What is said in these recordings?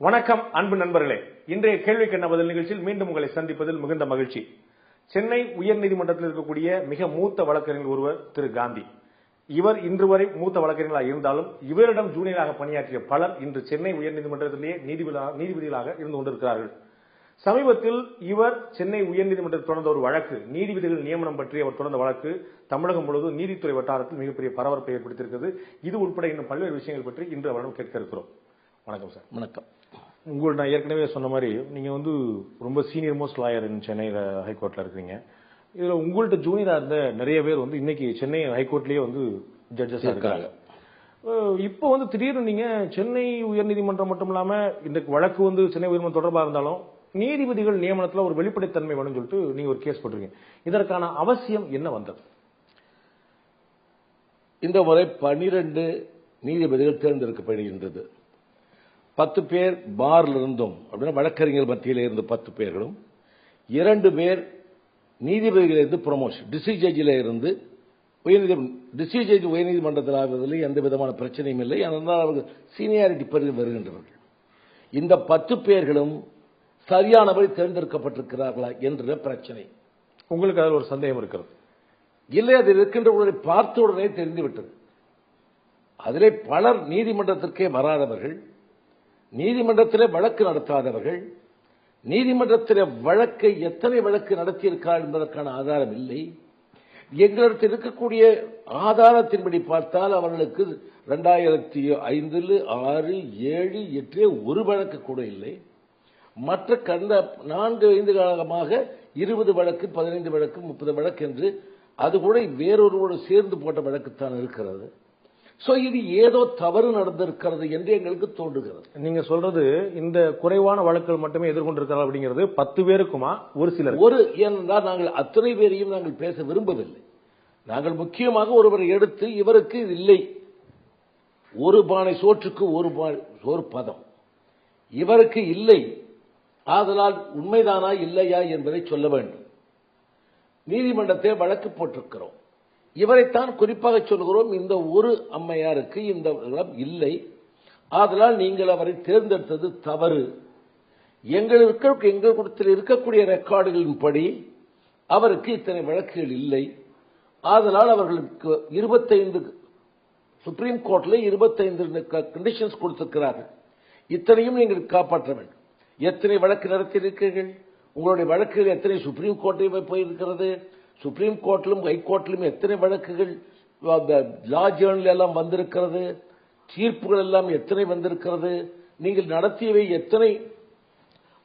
வணக்கம் அன்பு நண்பர்களே. இன்றைய கேள்விக்கென்ன பதில் நிகழ்ச்சியில் மீண்டும் உங்களை சந்திப்பதில் மிகுந்த மகிழ்ச்சி. சென்னை உயர்நீதிமன்றத்தில் இருக்கக்கூடிய மிக மூத்த வழக்கறிஞர் ஒருவர் திரு காந்தி. இவர் இன்று வரை மூத்த வழக்கறிஞர்களாக இருந்தாலும் இவரிடம் ஜூனியராக பணியாற்றிய பலர் இன்று சென்னை உயர்நீதிமன்றத்திலேயே நீதிபதிகளாக இருந்து கொண்டிருக்கிறார்கள். சமீபத்தில் இவர் சென்னை உயர்நீதிமன்றத்தில் தொடர்ந்த ஒரு வழக்கு, நீதிபதிகள் நியமனம் பற்றி அவர் தொடர்ந்த வழக்கு தமிழகம் முழுவதும் நீதித்துறை வட்டாரத்தில் மிகப்பெரிய பரபரப்பை ஏற்படுத்தியிருக்கிறது. இது உட்பட இன்னும் பல்வேறு விஷயங்கள் பற்றி இன்று அவரிடம் கேட்க இருக்கிறோம். வணக்கம் சார். வணக்கம். உங்களுக்கு நான் ஏற்கனவே சொன்ன மாதிரி நீங்க ரொம்ப சீனியர் மோஸ்ட் லாயர் சென்னை ஹைகோர்ட்ல இருக்கீங்க. இதுல உங்கள்ட்ட ஜூனியரா இருந்த நிறைய பேர் இன்னைக்கு சென்னை ஹைகோர்ட்லயே ஜட்ஜஸ் இருக்காங்க. இப்போ திடீர்னு நீங்க சென்னை உயர்நீதிமன்றம் மட்டும் இல்லாம இந்த வழக்கு சென்னை உயர்நீதிமன்றம் தொடர்பா இருந்தாலும் நீதிபதிகள் நியமனத்துல ஒரு வெளிப்படைத்தன்மை வேணும்னு சொல்லிட்டு நீங்க ஒரு கேஸ் போட்டிருக்கீங்க. இதற்கான அவசியம் என்ன வந்தது? இந்த முறை 12 நீதிபதிகள் தேர்ந்தெடுக்கப்படுகின்றது. 10 பேர் பார்ல இருந்தும் அப்படின்னா வழக்கறிஞர் மத்தியில் இருந்து 10 பேர்களும், 2 பேர் நீதிபதிகள் இருந்து ப்ரொமோஷன் டிஸ்ட்ரிக்ட் ஜட்ஜில இருந்து டிஸ்ட்ரிக்ட் ஜட்ஜ் உயர்நீதிமன்றத்தில் ஆவதில் எந்த விதமான பிரச்சனையும் இல்லை. ஆனால் அவர்கள் சீனியாரிட்டி பெருகி வருகின்றவர்கள். இந்த 10 பேர்களும் சரியானபடி தேர்ந்தெடுக்கப்பட்டிருக்கிறார்களா என்ற பிரச்சனை. உங்களுக்கு அதில் ஒரு சந்தேகம் இருக்கிறது? இல்லை, அது இருக்கின்றவர்களை பார்த்த உடனே தெரிந்துவிட்டது. அதிலே பலர் நீதிமன்றத்திற்கே வராதவர்கள், நீதிமன்றத்திலே வழக்கு நடத்தாதவர்கள், நீதிமன்றத்திலே வழக்கை எத்தனை வழக்கு நடத்தியிருக்கிறார் என்பதற்கான ஆதாரம் இல்லை. எங்களிடத்தில் இருக்கக்கூடிய ஆதாரத்தின்படி பார்த்தால் அவர்களுக்கு 2005, 6, 7, 8 ஒரு வழக்கு கூட இல்லை. மற்ற கடந்த 4-5 காலமாக 20 வழக்கு, 15 வழக்கு, 30 வழக்கு என்று அது கூட வேறொருவோடு சேர்ந்து போட்ட வழக்குத்தான் இருக்கிறது. சோ இது ஏதோ தவறு நடந்திருக்கிறது என்று எங்களுக்கு தோன்றுகிறது. நீங்க சொல்றது இந்த குறைவான வழக்குகள் மட்டுமே எதிர்கொண்டிருக்கிறார் அப்படிங்கிறது 10 பேருக்குமா? ஒரு சிலர் ஏனென்றால் நாங்கள் அத்தனை பேரையும் நாங்கள் பேச விரும்பவில்லை. நாங்கள் முக்கியமாக ஒருவரை எடுத்து இவருக்கு இல்லை, ஒரு பானை சோற்றுக்கு ஒரு பதம், இவருக்கு இல்லை, ஆதலால் உண்மைதானா இல்லையா என்பதை சொல்ல வேண்டும். நீதிமன்றத்தை வழக்கு போட்டிருக்கிறோம், இவரைத்தான் குறிப்பாக சொல்கிறோம். இந்த ஒரு அம்மையாருக்கு இந்த இல்லை, ஆதலால் நீங்கள் அவரை தேர்ந்தெடுத்தது தவறு. எங்களிடத்தில் இருக்கக்கூடிய ரெக்கார்டுகளின்படி அவருக்கு இத்தனை வழக்குகள் இல்லை, ஆதலால் அவர்களுக்கு 25 சுப்ரீம் கோர்ட்ல 25 கண்டிஷன்ஸ் கொடுத்திருக்கிறார்கள். இத்தனையும் நீங்கள் காப்பாற்ற வேண்டும். எத்தனை வழக்கு நடத்தியிருக்கிறீர்கள்? உங்களுடைய வழக்குகள் எத்தனை சுப்ரீம் கோர்ட்டில் போயிருக்கிறது? சுப்ரீம் கோர்ட்டிலும் ஹைகோர்ட்டிலும் எத்தனை வழக்குகள் லா ஜேர்னல் எல்லாம் வந்திருக்கிறது? தீர்ப்புகள் எல்லாம் எத்தனை வந்திருக்கிறது? நீங்கள் நடத்தியவை எத்தனை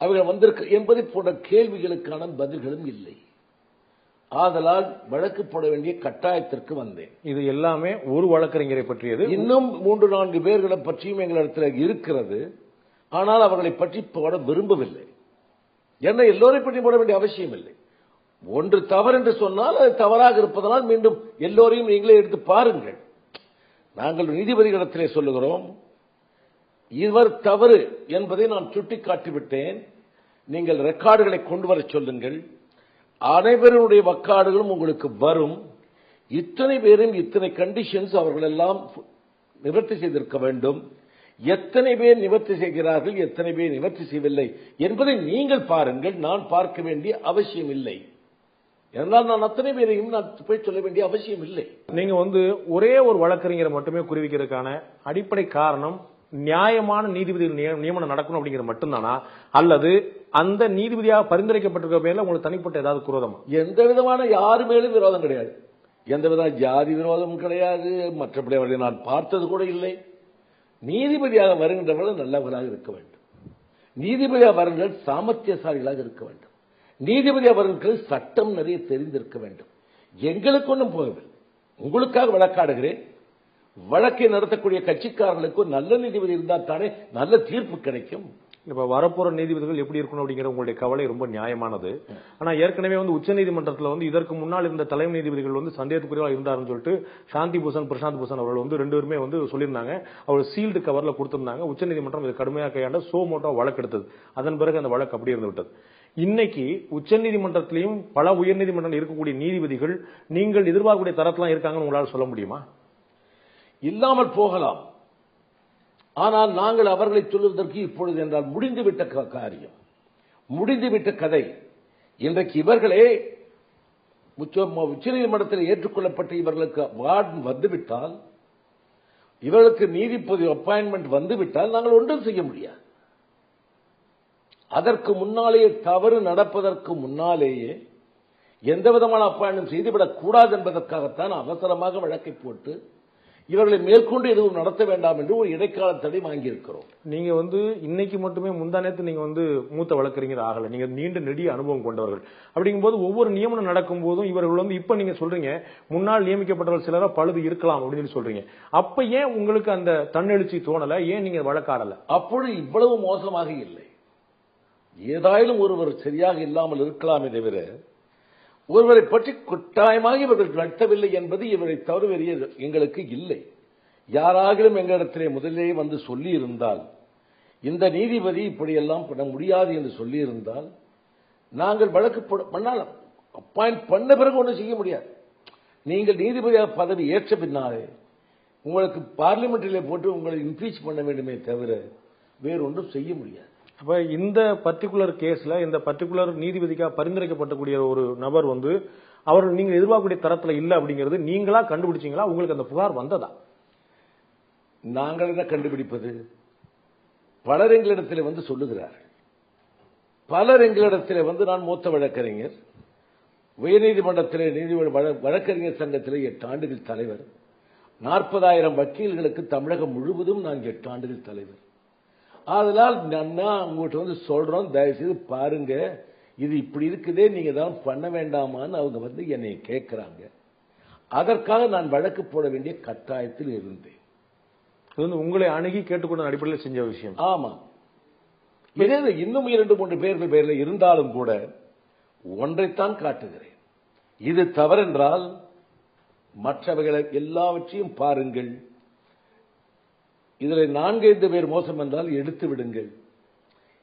அவைகள் வந்திருக்க என்பதை போன்ற கேள்விகளுக்கான பதில்களும் இல்லை. ஆதலால் வழக்கு போட வேண்டிய கட்டாயத்திற்கு வந்தேன். இது எல்லாமே ஒரு வழக்கறிஞரை பற்றியது. இன்னும் 3-4 பேர்களை பற்றியும் எங்களிடத்தில் இருக்கிறது. ஆனால் அவர்களை பற்றி போட விரும்பவில்லை. ஏன்னா எல்லோரை பற்றி போட வேண்டிய அவசியம் இல்லை. ஒன்று தவறு என்று சொன்னால் அது தவறாக இருப்பதனால் மீண்டும் எல்லோரையும் நீங்களே எடுத்து பாருங்கள். நாங்கள் நீதிபதிகளிடத்திலே சொல்லுகிறோம், இவர் தவறு என்பதை நான் சுட்டிக்காட்டிவிட்டேன். நீங்கள் ரெக்கார்டுகளை கொண்டு வர சொல்லுங்கள். அனைவருடைய வக்காடுகளும் உங்களுக்கு வரும். இத்தனை பேரும் இத்தனை கண்டிஷன்ஸ் அவர்கள் எல்லாம் நிவர்த்தி செய்திருக்க வேண்டும். எத்தனை பேர் நிவர்த்தி செய்கிறார்கள், எத்தனை பேர் நிவர்த்தி செய்யவில்லை என்பதை நீங்கள் பாருங்கள். நான் பார்க்க வேண்டிய அவசியம் இல்லை. என்றால் நான் அத்தனை பேரையும் நான் போய் சொல்ல வேண்டிய அவசியம் இல்லை. நீங்க ஒரே ஒரு வழக்கறிஞரை மட்டுமே குறிவிக்கிறதுக்கான அடிப்படை காரணம் நியாயமான நீதிபதிகள் நியமனம் நடக்கணும் அப்படிங்கிறது மட்டும்தானா, அல்லது அந்த நீதிபதியாக பரிந்துரைக்கப்பட்டிருக்க பேர்ல உங்களுக்கு தனிப்பட்ட ஏதாவது குரோதமா? எந்த விதமான யாரு மேலும் விரோதம் கிடையாது. எந்த வித ஜாதி விரோதமும் கிடையாது. மற்றபடி அவர்களை நான் பார்த்தது கூட இல்லை. நீதிபதியாக வருகின்றவர்கள் நல்லவர்களாக இருக்க வேண்டும். நீதிபதியாக வருங்கள் சாமர்த்தியசாலிகளாக இருக்க வேண்டும். நீதிபதியாக வருங்கள் சட்டம் நிறைய தெரிந்திருக்க வேண்டும். எங்களுக்கு ஒன்றும் போகவில்லை. உங்களுக்காக வழக்காடுகிறேன். வழக்கை நடத்தக்கூடிய கட்சிக்காரர்களுக்கு நல்ல நீதிபதி இருந்தால் தானே நல்ல தீர்ப்பு கிடைக்கும். இப்ப வரப்போற நீதிபதிகள் எப்படி இருக்கணும் அப்படிங்கிற உங்களுடைய கவலை ரொம்ப நியாயமானது. ஆனா ஏற்கனவே உச்ச நீதிமன்றத்தில் இதற்கு முன்னால் இருந்த தலைமை நீதிபதிகள் சந்தேகத்துக்குரியவா இருந்தாருன்னு சொல்லிட்டு சாந்தி பூஷன், பிரசாந்த் பூஷன் அவர்கள் 2 பேருமே சொல்லியிருந்தாங்க. அவர் சீல்டு கவர்ல கொடுத்திருந்தாங்க. உச்ச நீதிமன்றம் இதை கடுமையாக கையாண்ட சோ மோட்டோ வழக்கு எடுத்தது. அதன் பிறகு அந்த வழக்கு அப்படி இருந்து விட்டது. இன்னைக்கு உச்ச நீதிமன்றத்திலையும் பல உயர்நீதிமன்றங்கள் இருக்கக்கூடிய நீதிபதிகள் நீங்கள் எதிர்பார்க்கக்கூடிய தரத்திலாம் இருக்காங்கன்னு உங்களால் சொல்ல முடியுமா? இல்லாமல் போகலாம். ஆனால் நாங்கள் அவர்களை சொல்வதற்கு இப்பொழுது என்றால் முடிந்துவிட்ட காரியம், முடிந்துவிட்ட கதை. இன்றைக்கு இவர்களே உச்சநீதிமன்றத்தில் ஏற்றுக்கொள்ளப்பட்ட இவர்களுக்கு வார்டு வந்துவிட்டால், இவர்களுக்கு நீதிபதி அப்பாயின்மெண்ட் வந்துவிட்டால் நாங்கள் ஒன்றும் செய்ய முடியாது. அதற்கு முன்னாலேயே, தவறு நடப்பதற்கு முன்னாலேயே எந்த விதமான அப்பாயின்மெண்ட் செய்துவிடக் கூடாது என்பதற்காகத்தான் அவசரமாக வழக்கை போட்டு இவர்களை மேற்கொண்டு எதுவும் நடத்த வேண்டாம் என்று ஒரு இடைக்கால தடை வாங்கியிருக்கிறோம். நீங்க இன்னைக்கு மட்டுமே முந்தானேத்து நீங்க மூத்த வழக்கறிஞர் ஆகல, நீங்க நீண்ட நெடிய அனுபவம் கொண்டவர்கள். அப்படிங்கும்போது ஒவ்வொரு நியமனம் நடக்கும் போதும் இவர்கள் இப்ப நீங்க சொல்றீங்க முன்னாள் நியமிக்கப்பட்டவர்கள் சிலரா பழுது இருக்கலாம் அப்படின்னு சொல்றீங்க. அப்ப ஏன் உங்களுக்கு அந்த தன்னெழுச்சி தோணல? ஏன் நீங்க வழக்காடல? அப்பொழுது இவ்வளவு மோசமாக இல்லை. ஏதாயிலும் ஒருவர் சரியாக இல்லாமல் இருக்கலாமே தவிர ஒருவரை பற்றி கட்டாயமாக இவர்கள் நடத்தவில்லை என்பது இவரை தவிர வேறு எங்களுக்கு இல்லை. யாராகிலும் எங்களிடத்திலே முதலே வந்து சொல்லி இருந்தால், இந்த நீதிபதி இப்படியெல்லாம் பண்ண முடியாது என்று சொல்லி இருந்தால், நாங்கள் வழக்கு பண்ணால் அப்பாயிண்ட் பண்ண பிறகு ஒன்றும் செய்ய முடியாது. நீங்கள் நீதிபதியாக பதவி ஏற்ற பின்னாலே உங்களுக்கு பார்லிமெண்டிலே போட்டு உங்களை இம்பீச் பண்ண வேண்டுமே தவிர வேறு ஒன்றும் செய்ய முடியாது. அப்ப இந்த பர்டிகுலர் கேஸ்ல இந்த பர்டிகுலர் நீதிபதிக்காக பரிந்துரைக்கப்பட்டக்கூடிய ஒரு நபர் அவர்கள் நீங்க எதிர்பார்க்கக்கூடிய தரத்துல இல்ல அப்படிங்கிறது நீங்களா கண்டுபிடிச்சீங்களா? உங்களுக்கு அந்த புகார் வந்ததா? நாங்கள் என்ன கண்டுபிடிப்பது? பலர் எங்களிடத்தில் சொல்லுகிறார்கள். பலர் எங்களிடத்தில் நான் மூத்த வழக்கறிஞர், உயர்நீதிமன்றத்திலே வழக்கறிஞர் சங்கத்திலே 8 ஆண்டுகள் தலைவர், 40,000 வக்கீல்களுக்கு தமிழகம் முழுவதும் நான் 8 ஆண்டுகள் தலைவர். அதனால் நான் உங்கள்கிட்ட சொல்றோம், தயவுசெய்து பாருங்க, இது இப்படி இருக்குதே, நீங்க தான் பண்ண வேண்டாமான்னு அவங்க என்னை கேட்கிறாங்க. அதற்காக நான் வழக்கு போட வேண்டிய கட்டாயத்தில் இருந்தேன். உங்களை அணுகி கேட்டுக்கொண்ட அடிப்படையில் செஞ்ச விஷயம். ஆமா. இதே இன்னும் 2-3 பேர்கள் பேர்ல இருந்தாலும் கூட ஒன்றைத்தான் காட்டுகிறேன். இது தவறென்றால் மற்றவர்களை எல்லாவற்றையும் பாருங்கள். இதில் 4-5 பேர் மோசம் என்றால் எடுத்து விடுங்கள்.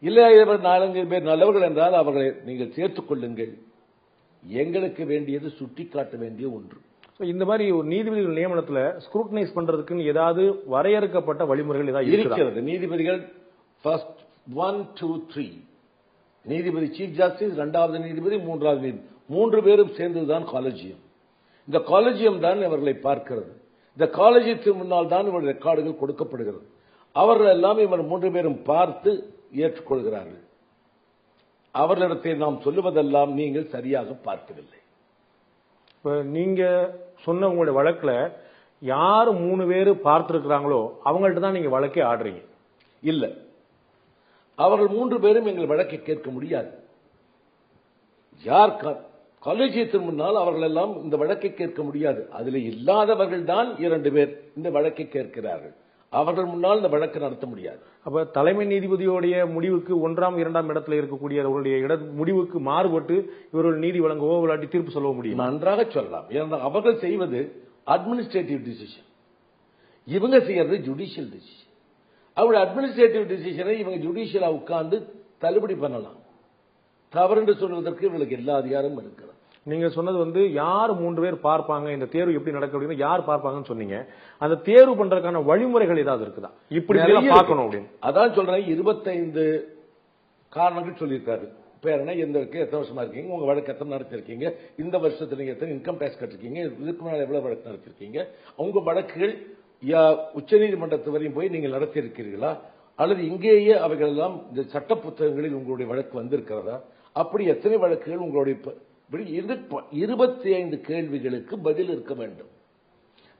இல்லை 4-5 பேர் நல்லவர்கள் என்றால் அவர்களை நீங்கள் சேர்த்துக் கொள்ளுங்கள். எங்களுக்கு வேண்டியது சுட்டிக்காட்ட வேண்டிய ஒன்று. இந்த மாதிரி ஒரு நீதிபதிகள் நியமனத்தில் ஸ்க்ரூட்டனைஸ் பண்றதுக்கு ஏதாவது வரையறுக்கப்பட்ட வழிமுறைகள் ஏதாவது இருக்கிறது? நீதிபதிகள் ஃபர்ஸ்ட் 1, 2, 3 நீதிபதி சீஃப் ஜஸ்டிஸ், 2வது நீதிபதி, 3வது நீதிபதி, 3 பேரும் சேர்ந்ததுதான் காலேஜியம். இந்த காலேஜியம் தான் அவர்களை பார்க்கிறது. இந்த காலேஜுக்கு முன்னால் தான் இவருடைய ரெக்கார்டுகள் கொடுக்கப்படுகிறது. அவர்கள் எல்லாம் இவர் 3 பேரும் பார்த்து ஏற்றுக்கொள்கிறார்கள். அவர்களிடத்தை நாம் சொல்லுவதெல்லாம் நீங்கள் சரியாக பார்க்கவில்லை. நீங்க சொன்ன உங்களுடைய வழக்குல யாரு 3 பேர் பார்த்திருக்கிறாங்களோ அவங்கள்ட்ட தான் நீங்க வழக்கே ஆடுறீங்க? இல்ல, அவர்கள் 3 பேரும் எங்கள் வழக்கை கேட்க முடியாது. யார் காலேஜியத்தின் முன்னால் அவர்கள் எல்லாம் இந்த வழக்கை கேட்க முடியாது. அதில் இல்லாதவர்கள் தான் 2 பேர் இந்த வழக்கை கேட்கிறார்கள். அவர்கள் முன்னால் இந்த வழக்கு நடத்த முடியாது. அப்ப தலைமை நீதிபதியோடைய முடிவுக்கு 1ஆம் 2ஆம் இடத்துல இருக்கக்கூடியவர்களுடைய முடிவுக்கு மாறுபட்டு இவர்கள் நீதி வழங்கவோ விளையாட்டி தீர்ப்பு சொல்ல முடியும்? நன்றாக சொல்லலாம். ஏனென்றால் அவர்கள் செய்வது அட்மினிஸ்ட்ரேட்டிவ் டிசிஷன், இவங்க செய்யறது ஜுடிஷியல் டிசிஷன். அவருடைய அட்மினிஸ்ட்ரேட்டிவ் டிசிஷனை இவங்க ஜுடிஷியலா உட்கார்ந்து தள்ளுபடி பண்ணலாம். தவறு என்று சொல்வதற்கு இவங்களுக்கு எல்லா அதிகாரமும் இருக்கிறது. நீங்க சொன்னது யார் 3 பேர் பார்ப்பாங்க, இந்த தேர்வு எப்படி நடக்க அப்படின்னா யார் பார்ப்பாங்கன்னு சொன்னீங்க. அந்த தேர்வு பண்றதுக்கான வழிமுறைகள் ஏதாவது இருக்குதா? இப்படி பார்க்கணும் அப்படின்னு அதான் சொல்றேன். 25 காரணங்கள் சொல்லியிருக்காரு. பேர் என்ன, எத்தனை வருஷமா இருக்கீங்க, உங்க வழக்கு எத்தனை நடத்திருக்கீங்க, இந்த வருஷத்துல நீங்க எத்தனை இன்கம் டேக்ஸ் கட்டிருக்கீங்க, இதுக்கு மேல எவ்வளவு வழக்கு நடத்திருக்கீங்க, உங்க வழக்குகள் உச்சநீதிமன்றத்து வரையும் போய் நீங்கள் நடத்தியிருக்கிறீர்களா, அல்லது இங்கேயே அவைகள் எல்லாம் இந்த சட்ட புத்தகங்களில் உங்களுடைய வழக்கு வந்திருக்கிறதா, அப்படி எத்தனை வழக்குகள் உங்களுடைய 25 கேள்விகளுக்கு பதில் இருக்க வேண்டும்.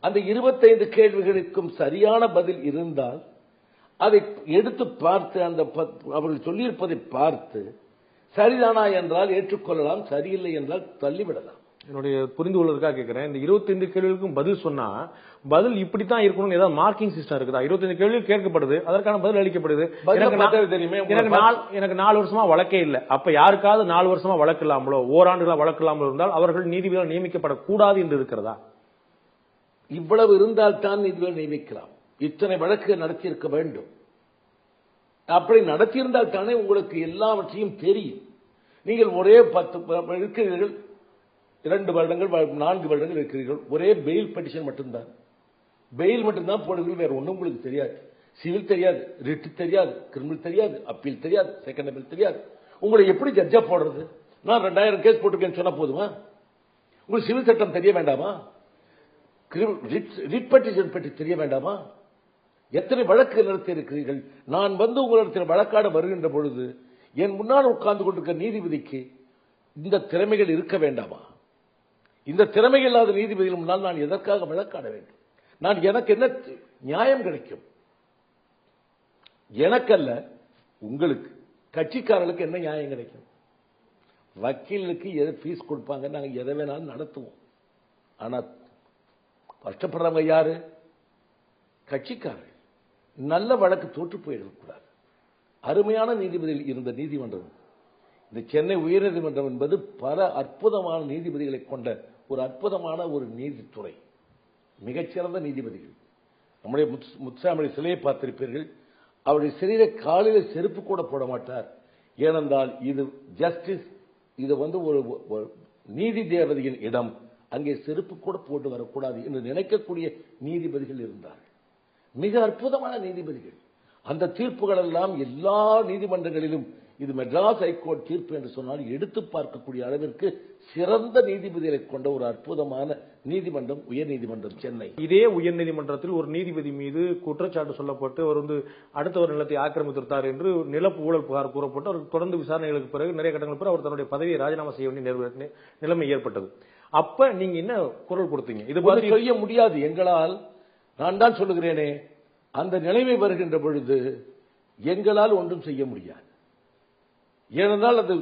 அந்த 25 கேள்விகளுக்கும் சரியான பதில் இருந்தால் அதை எடுத்து பார்த்து அந்த அவர்கள் சொல்லியிருப்பதை பார்த்து சரிதானா என்றால் ஏற்றுக்கொள்ளலாம், சரியில்லை என்றால் தள்ளிவிடலாம். என்னுடைய புரிந்து கொள்வதற்காக கேட்கிறேன். இந்த 25 கேள்விகளுக்கும் பதில் சொன்னா பதில் இப்படித்தான் இருக்கணும், ஏதாவது மார்க்கிங் சிஸ்டம் இருக்குதா? 25 கேள்வி கேட்கப்படுது, அதற்கான பதில் அளிக்கப்படுது. எனக்கு 4 வருஷமா வழக்கே இல்லை. அப்ப யாருக்காவது 4 வருஷமா வழக்கு இல்லாமலோ ஓராண்டுகளா வழக்கு இல்லாமலோ இருந்தால் அவர்கள் நீதிபதிகள் நியமிக்கப்படக்கூடாது என்று இருக்கிறதா? இவ்வளவு இருந்தால் தான் நீதிபதிகள் நியமிக்கலாம். இத்தனை வழக்கு நடத்தியிருக்க வேண்டும். அப்படி நடத்தியிருந்தால் தானே உங்களுக்கு எல்லாவற்றையும் தெரியும். நீங்கள் ஒரே 10 இருக்கிறீர்கள், 2 வருடங்கள் 4 வருடங்கள் இருக்கிறீர்கள், ஒரே பெயில் பெட்டிஷன் மட்டும்தான், பெயில் மட்டும்தான் போடுவீர்கள், வேற ஒன்றும் உங்களுக்கு தெரியாது. சிவில் தெரியாது, ரிட் தெரியாது, கிரிமினல் தெரியாது, அப்பீல் தெரியாது, செகண்ட் அப்பீல் தெரியாது. உங்களை எப்படி ஜட்ஜா போடுறது? நான் 2000 கேஸ் போட்டிருக்கேன்னு சொன்னா போதுமா? உங்களுக்கு சிவில் சட்டம் தெரிய வேண்டாமா? ரிட் பெட்டிஷன் பற்றி தெரிய வேண்டாமா? எத்தனை வழக்கு நடத்தி இருக்கிறீர்கள்? நான் வந்து உங்களிடத்தில் வழக்காட வருகின்ற பொழுது என் முன்னால் உட்கார்ந்து கொண்டிருக்கிற நீதிபதிக்கு இந்த திறமைகள் இருக்க வேண்டாமா? இந்த திறமைகள் இல்லாத நீதிபதிகள் முன்னால் நான் எதற்காக வழக்காட வேண்டும்? எனக்கு என்ன நியாயம் கிடைக்கும்? எனக்கல்ல, உங்களுக்கு, கட்சிக்காரர்களுக்கு என்ன நியாயம் கிடைக்கும்? வக்கீலுக்கு எது ஃபீஸ் கொடுப்பாங்க, நாங்கள் எதை வேணாலும் நடத்துவோம். ஆனா கஷ்டப்படுறவங்க யாரு? கட்சிக்காரர்கள். நல்ல வழக்கு தோற்று போயிடக்கூடாது. அருமையான நீதிபதிகள் இருந்த நீதிமன்றம் இந்த சென்னை உயர்நீதிமன்றம் என்பது பல அற்புதமான நீதிபதிகளை கொண்ட ஒரு அற்புதமான ஒரு நீதித்துறை. மிகச்சிறந்த நீதிபதிகள். நம்முடைய முத்துசாமி சிலையை பார்த்திருப்பீர்கள். அவருடைய சிலையில காலில் செருப்பு கூட போட மாட்டார். ஏனென்றால் இது ஜஸ்டிஸ், இது வந்து ஒரு நீதி தேவதையின் இடம், அங்கே செருப்பு கூட போட்டு வரக்கூடாது என்று நினைக்கக்கூடிய நீதிபதிகள் இருந்தார்கள். மிக அற்புதமான நீதிபதிகள். அந்த தீர்ப்புகள் எல்லாம் எல்லா நீதிமன்றங்களிலும் இது மெட்ராஸ் ஹைகோர்ட் தீர்ப்பு என்று சொன்னால் எடுத்து பார்க்கக்கூடிய அளவிற்கு சிறந்த நீதிபதிகளை கொண்ட ஒரு அற்புதமான நீதிமன்றம் உயர்நீதிமன்றம் சென்னை. இதே உயர்நீதிமன்றத்தில் ஒரு நீதிபதி மீது குற்றச்சாட்டு சொல்லப்பட்டு அவர் வந்து அடுத்தவர் நிலத்தை ஆக்கிரமித்திருந்தார் என்று நிலப்பு ஊழல் புகார் கூறப்பட்டு அவர் தொடர்ந்து விசாரணைகளுக்கு பிறகு நிறைய கட்டங்களுக்கு பிறகு அவர் தன்னுடைய பதவியை ராஜினாமா செய்ய வேண்டிய நிலைமை ஏற்பட்டது. அப்ப நீங்க என்ன குரல் கொடுத்தீங்க? இது மாதிரி செய்ய முடியாது எங்களால். நான் தான் சொல்லுகிறேனே, அந்த நிலைமை வருகின்ற பொழுது எங்களால் ஒன்றும் செய்ய முடியாது. ஏனென்றால் அது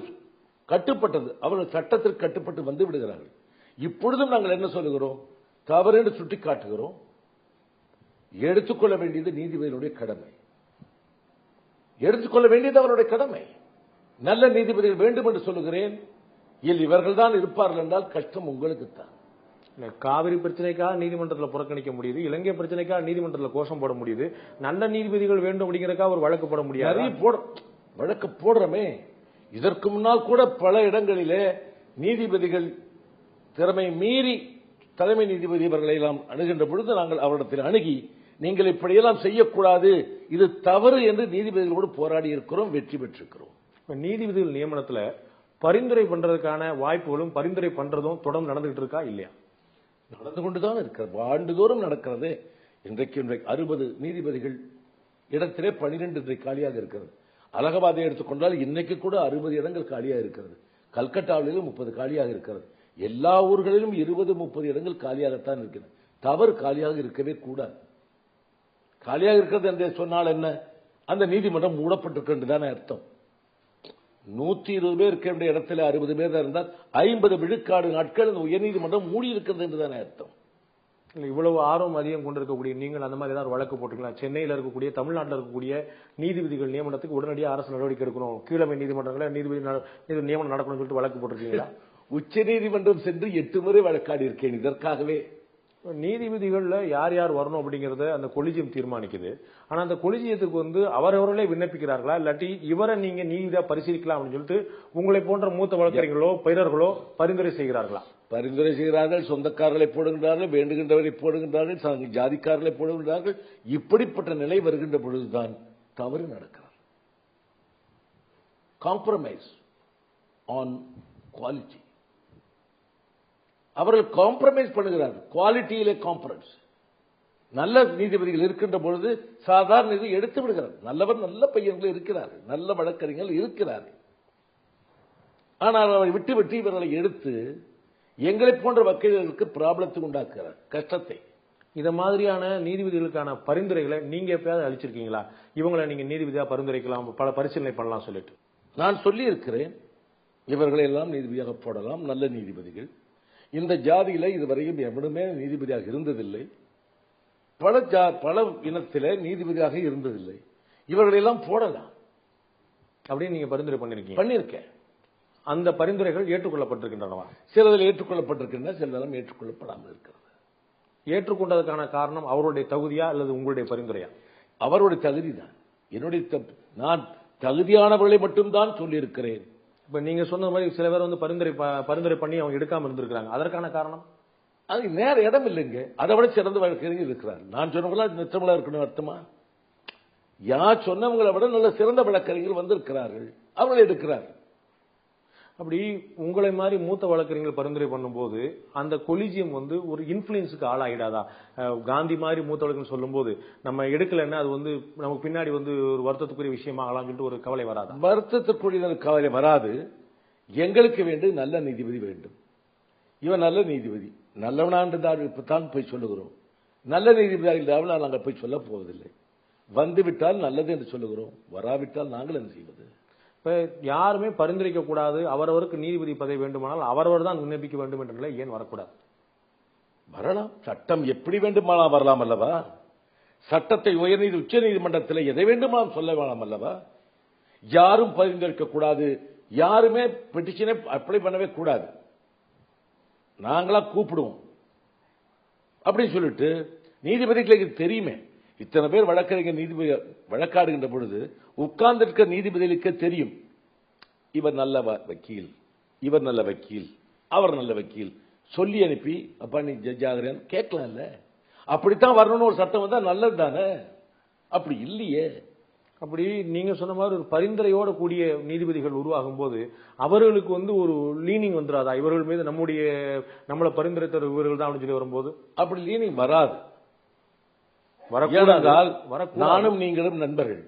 கட்டுப்பட்டது. அவர்கள் சட்டத்திற்கு கட்டுப்பட்டு வந்து விடுகிறார்கள். இப்பொழுதும் நாங்கள் என்ன சொல்லுகிறோம்? தவறு என்று சுட்டி காட்டுகிறோம். எடுத்துக்கொள்ள வேண்டியது நீதிபதிகளுடைய கடமை. எடுத்துக்கொள்ள வேண்டியது அவருடைய கடமை. நல்ல நீதிபதிகள் வேண்டும் என்று சொல்லுகிறேன். இவர்கள் தான் இருப்பார்கள் என்றால் கஷ்டம் உங்களுக்கு தான். காவிரி பிரச்சனைக்காக நீதிமன்றத்தில் புறக்கணிக்க முடியுது, இலங்கை பிரச்சனைக்காக நீதிமன்றத்தில் கோஷம் போட முடியுது, நல்ல நீதிபதிகள் வேண்டும் அப்படிங்கிறக்காக ஒரு வழக்கு போட முடியாது. வழக்கு போடுறமே. இதற்கு முன்னால் கூட பல இடங்களிலே நீதிபதிகள் திறமை மீறி தலைமை நீதிபதி இவர்களை எல்லாம் அணுகின்ற பொழுது நாங்கள் அவரிடத்தில் அணுகி நீங்கள் இப்படியெல்லாம் செய்யக்கூடாது, இது தவறு என்று நீதிபதிகளோடு போராடி இருக்கிறோம், வெற்றி பெற்றிருக்கிறோம். நீதிபதிகள் நியமனத்தில் பரிந்துரை பண்றதுக்கான வாய்ப்புகளும் பரிந்துரை பண்றதும் தொடர்ந்து நடந்துகிட்டு இருக்கா இல்லையா? நடந்து கொண்டுதான் இருக்கிறது. ஆண்டுதோறும் நடக்கிறது. இன்றைக்கு 60 நீதிபதிகள் இடத்திலே 12 இன்றைக்கு காலியாக இருக்கிறது. அலகாபாத்தை எடுத்துக்கொண்டால் இன்னைக்கு கூட 60 இடங்கள் காலியாக இருக்கிறது. கல்கட்டாவிலும் 30 காலியாக இருக்கிறது. எல்லா ஊர்களிலும் 20-30 இடங்கள் காலியாகத்தான் இருக்கிறது. தவறு காலியாக இருக்கவே கூடாது. காலியாக இருக்கிறது என்று சொன்னால் என்ன? அந்த நீதிமன்றம் மூடப்பட்டிருக்கின்றதான அர்த்தம். 120 பேர் இருக்க வேண்டிய இடத்துல 60 பேர் தான் இருந்தால் 50 விழுக்காடு நாட்கள் அந்த உயர்நீதிமன்றம் மூடி இருக்கிறது என்றுதான் அர்த்தம். இவ்வளவு ஆர்வம் அதிகம் கொண்டிருக்கக்கூடிய நீங்கள் அந்த மாதிரி ஏதாவது வழக்கு போட்டுக்கலாம்? சென்னையில் இருக்கக்கூடிய தமிழ்நாட்டில் இருக்கக்கூடிய நீதிபதிகள் நியமனத்துக்கு உடனடியாக அரசு நடவடிக்கை எடுக்கணும், கீழமை நீதிமன்றங்களை நீதிபதி நியமனம் நடக்கணும்னு சொல்லிட்டு வழக்கு போட்டிருக்கீங்களா? உச்ச நீதிமன்றம் சென்று 8 முறை வழக்காடி இருக்கேன் இதற்காகவே. நீதிபதிகள்ல யார் யார் வரணும் அப்படிங்கறத அந்த கொலிஜியம் தீர்மானிக்குது. ஆனா அந்த கொலிஜியத்துக்கு வந்து அவரவர்களே விண்ணப்பிக்கிறார்களா, இல்லாட்டி இவரை நீங்க நீதியா பரிசீலிக்கலாம் அப்படின்னு சொல்லிட்டு உங்களை போன்ற மூத்த வழக்கறிஞர்களோ பயிரர்களோ பரிந்துரை செய்கிறார்களா? பரிந்துரை செய்கிறார்கள். சொந்தக்காரர்களை போடுகின்றார்கள், வேண்டுகின்றவரை போடுகின்றார்கள், ஜாதிக்காரர்களை போடுகின்றார்கள். இப்படிப்பட்ட நிலை வருகின்ற பொழுதுதான் தவறு நடக்கிறது. Compromise on quality. அவர்கள் காம்ப்ரமைஸ் பண்ணுகிறார்கள். குவாலிட்டியிலே காம்ப்ரமைஸ். நல்ல நீதிபதிகள் இருக்கின்ற பொழுது சாதாரண இது எடுத்து விடுகிறார்கள். நல்ல பையன்கள் இருக்கிறார்கள், நல்ல வழக்கறிஞர்கள் இருக்கிறார்கள். ஆனால் அவரை விட்டு இவர்களை எடுத்து எங்களை போன்ற வக்கீல்களுக்கு ப்ராப்ளத்தை உண்டாக்குறார், கஷ்டத்தை. இத மாதிரியான நீதிபதிகளுக்கான பரிந்துரைகளை நீங்க எப்பயாவது அளிச்சிருக்கீங்களா? இவங்களை நீங்க நீதிபதியா பரிந்துரைக்கலாம், பல பரிசீலனை பண்ணலாம் சொல்லிட்டு. நான் சொல்லி இருக்கிறேன், இவர்களை எல்லாம் நீதிபதியாக போடலாம், நல்ல நீதிபதிகள். இந்த ஜாதியில இதுவரையும் எவனுமே நீதிபதியாக இருந்ததில்லை. பல இனத்தில நீதிபதியாக இருந்ததில்லை. இவர்களெல்லாம் போடலாம் அப்படின்னு நீங்க பரிந்துரை பண்ணிருக்கேன். அந்த பரிந்துரைகள் ஏற்றுக்கொள்ளப்பட்டிருக்கின்றனவா? சிலதில் ஏற்றுக்கொள்ளப்பட்டிருக்கின்றன, சிலதெல்லாம் ஏற்றுக்கொள்ளப்படாமல் இருக்கிறது. ஏற்றுக்கொண்டதற்கான காரணம் அவருடைய தகுதியா அல்லது உங்களுடைய பரிந்துரையா? அவருடைய தகுதி தான். என்னுடைய நான் தகுதியானவர்களை மட்டும்தான் சொல்லியிருக்கிறேன். இப்ப நீங்க சொன்ன மாதிரி சில பேர் வந்து பரிந்துரை பண்ணி அவங்க எடுக்காம இருந்திருக்காங்க. அதற்கான காரணம் அது நேர இடம் இல்லைங்க. அதை விட சிறந்த வழக்கறிஞர் இருக்கிறார். நான் சொன்னவங்களா நிச்சயமா இருக்கணும் அர்த்தமா? யார் சொன்னவங்களை விட நல்ல சிறந்த வழக்கறிஞர்கள் வந்திருக்கிறார்கள், அவர்கள் எடுக்கிறார்கள். அப்படி உங்களை மாதிரி மூத்த வழக்கறிஞர்கள் பரிந்துரை பண்ணும்போது அந்த கொலிஜியம் வந்து ஒரு இன்ஃபுளுன்ஸுக்கு ஆளாயிடாதா? காந்தி மாதிரி மூத்த வழக்கறிஞர் சொல்லும் போது நம்ம எடுக்கலன்னா அது வந்து நமக்கு பின்னாடி வந்து ஒரு வருத்தத்துக்குரிய விஷயமா ஆகலாம்னு சொல்லிட்டு ஒரு கவலை வராதா? வருத்தத்துக்குரிய கவலை வராது. எங்களுக்கு வேண்டும் நல்ல நீதிபதி வேண்டும். இவன் நல்ல நீதிபதி, நல்லவனான் போய் சொல்லுகிறோம். நல்ல நீதிபதியாக இல்லாமல் நாங்கள் போய் சொல்ல போவதில்லை. வந்துவிட்டால் நல்லது என்று சொல்லுகிறோம், வராவிட்டால் நாங்கள் என்ன செய்வது? இப்ப யாருமே பரிந்துரைக்க கூடாது, அவரவருக்கு நீதிபதி பதவி வேண்டுமானால் அவரவர் தான் விண்ணப்பிக்க வேண்டும் என்ற நிலை ஏன் வரக்கூடாது? வரலாம், சட்டம் எப்படி வேண்டுமானால் வரலாம் அல்லவா? சட்டத்தை உச்ச நீதிமன்றத்தில் எதை வேண்டுமானால் சொல்ல வேண்டாம் அல்லவா? யாரும் பரிந்துரைக்க கூடாது, யாருமே பெட்டிஷனை அப்ளை பண்ணவே கூடாது. நாங்களா கூப்பிடுவோம் அப்படின்னு சொல்லிட்டு நீதிபதிகளுக்கு தெரியுமே, இத்தனை பேர் வழக்கறிஞர் நீதிபதி வழக்காடுகின்ற பொழுது உட்கார்ந்திருக்க நீதிபதிகளுக்கு தெரியும், இவர் நல்ல வக்கீல், இவர் நல்ல வக்கீல், அவர் நல்ல வக்கீல், சொல்லி அனுப்பி அப்பா நீ ஜட்ஜ் ஆகிறேன்னு கேட்கலாம்ல. அப்படித்தான் வரணும்னு ஒரு சட்டம் வந்தா நல்லது தானே. அப்படி இல்லையே. அப்படி நீங்க சொன்ன மாதிரி ஒரு பரிந்துரையோட கூடிய நீதிபதிகள் உருவாகும் போது அவர்களுக்கு வந்து ஒரு லீனிங் வந்துடாதா? இவர்கள் மீது நம்மளை பரிந்துரைத்த இவர்கள் தான் அப்படின்னு சொல்லி வரும்போது அப்படி லீனிங் வராது. நானும் நீங்களும் நண்பர்கள்,